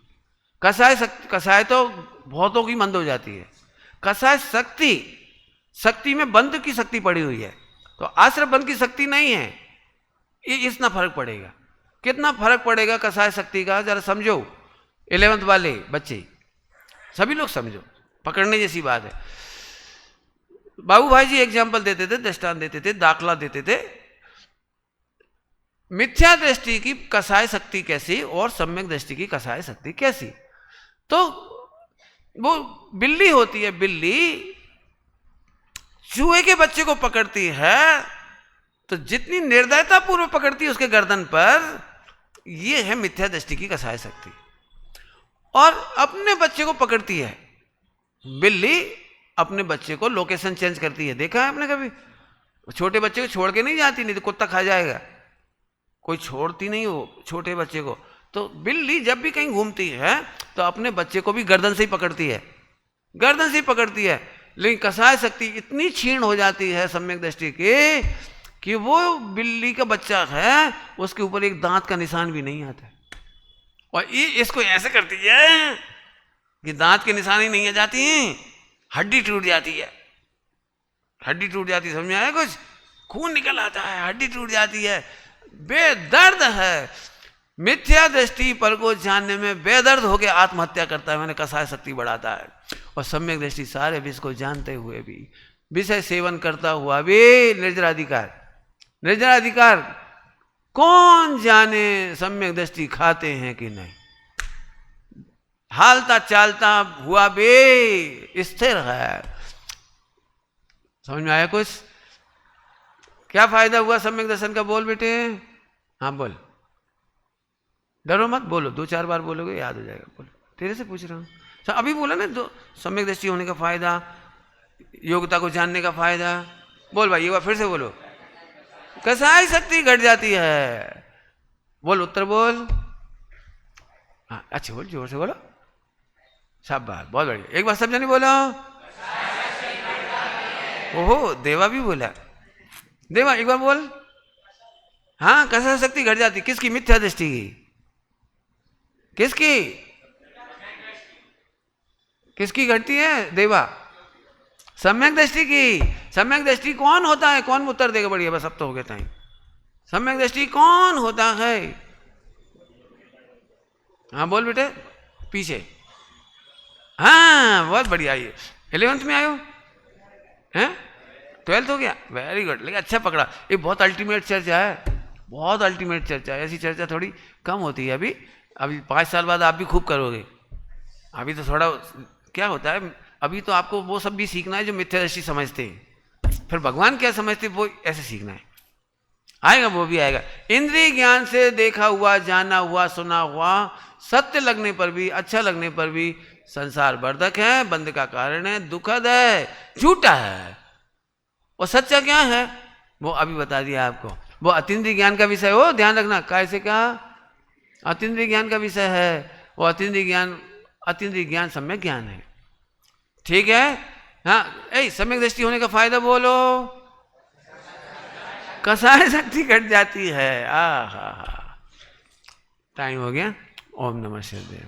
[SPEAKER 1] कसाय तो बहुतों की मंद हो जाती है, कसाय शक्ति में बंद की शक्ति पड़ी हुई है, तो आश्रय बंद की शक्ति नहीं है। ये इतना फर्क पड़ेगा, कितना फर्क पड़ेगा कसाय शक्ति का, जरा समझो 11th वाले बच्चे, सभी लोग समझो, पकड़ने जैसी बात है। बाबू भाई जी एग्जाम्पल देते थे, दृष्टांत देते थे, दाखला देते थे, मिथ्या दृष्टि की कसाय शक्ति कैसी और सम्यक दृष्टि की कसाय शक्ति कैसी। तो वो बिल्ली होती है, बिल्ली चूहे के बच्चे को पकड़ती है तो जितनी निर्दयता पूर्वक पकड़ती है उसके गर्दन पर, ये है मिथ्या दृष्टि की कसाय शक्ति। और अपने बच्चे को पकड़ती है, बिल्ली अपने बच्चे को लोकेशन चेंज करती है, देखा है आपने कभी? छोटे बच्चे को छोड़ के नहीं जाती, नहीं तो कुत्ता खा जाएगा, कोई छोड़ती नहीं वो छोटे बच्चे को। तो बिल्ली जब भी कहीं घूमती है तो अपने बच्चे को भी गर्दन से ही पकड़ती है, गर्दन से पकड़ती है। लेकिन कसाय शक्ति इतनी क्षीण हो जाती है सम्यक दृष्टि की कि वो बिल्ली का बच्चा है, उसके ऊपर एक दांत का निशान भी नहीं आता, और ये इसको ऐसे करती है कि दांत के निशान ही नहीं आ जाती, हड्डी टूट जाती है। हड्डी टूट जाती है, समझ में आया कुछ? खून निकल आता है, हड्डी टूट जाती है, बेदर्द है। मिथ्या दृष्टि पर को जानने में बेदर्द होकर आत्महत्या करता है, मैंने कसाय शक्ति बढ़ाता है। और सम्यक दृष्टि सारे विषय को जानते हुए भी, विषय सेवन करता हुआ भी निर्जराधिकार। निर्जराधिकार कौन जाने सम्यक दृष्टि खाते हैं कि नहीं, हालता चालता हुआ भी स्थिर है। समझ में आया कुछ? क्या फायदा हुआ सम्यक दर्शन का? बोल बेटे, हाँ बोल, डरो मत, बोलो, 2-4 बार बोलोगे याद हो जाएगा। बोलो, तेरे से पूछ रहा हूँ। अभी बोला ना, तो सम्यक दृष्टि होने का फायदा, योग्यता को जानने का फायदा। बोल भाई, एक बार फिर से बोलो। कसाई शक्ति घट जाती है। बोल, उत्तर बोल। हाँ अच्छे बोल, जोर से बोलो, शाबाश, बहुत बढ़िया। एक बार सब जने बोलो। ओहो, देवा भी बोला। देवा एक बार बोल। हाँ, कसाई शक्ति घट जाती। किसकी? मिथ्या दृष्टि की। किसकी? किसकी घटती है देवा? सम्यक दृष्टि की। सम्यक दृष्टि कौन होता है? कौन उत्तर देगा? बढ़िया, बस अब तो हो गया टाइम। सम्यक दृष्टि कौन होता है? हाँ बोल बेटे, पीछे। हाँ बहुत बढ़िया। ये 11th में आयो हैं, 12th हो गया, वेरी गुड। लेकिन अच्छा पकड़ा। ये बहुत अल्टीमेट चर्चा है, बहुत अल्टीमेट चर्चा है। ऐसी चर्चा थोड़ी कम होती है। अभी 5 साल बाद आप भी खूब करोगे। अभी तो थोड़ा क्या होता है, अभी तो आपको वो सब भी सीखना है जो मिथ्या दृष्टि समझते हैं, फिर भगवान क्या समझते वो ऐसे सीखना है। आएगा, वो भी आएगा। इंद्रिय ज्ञान से देखा हुआ, जाना हुआ, सुना हुआ सत्य लगने पर भी, अच्छा लगने पर भी संसार बर्धक है, बंध का कारण है, दुखद है, झूठा है। और सच्चा क्या है वो अभी बता दिया आपको। वो अतीन्द्रिय ज्ञान का विषय हो, ध्यान रखना। कैसे कहा? अतीन्द्रिय ज्ञान का विषय है वो। अतीन्द्रिय ज्ञान सम्यक ज्ञान है, ठीक है। हाँ, सम्यक दृष्टि होने का फायदा बोलो। कसाय शक्ति घट जाती है। टाइम हो गया। ओम नमः शिवाय।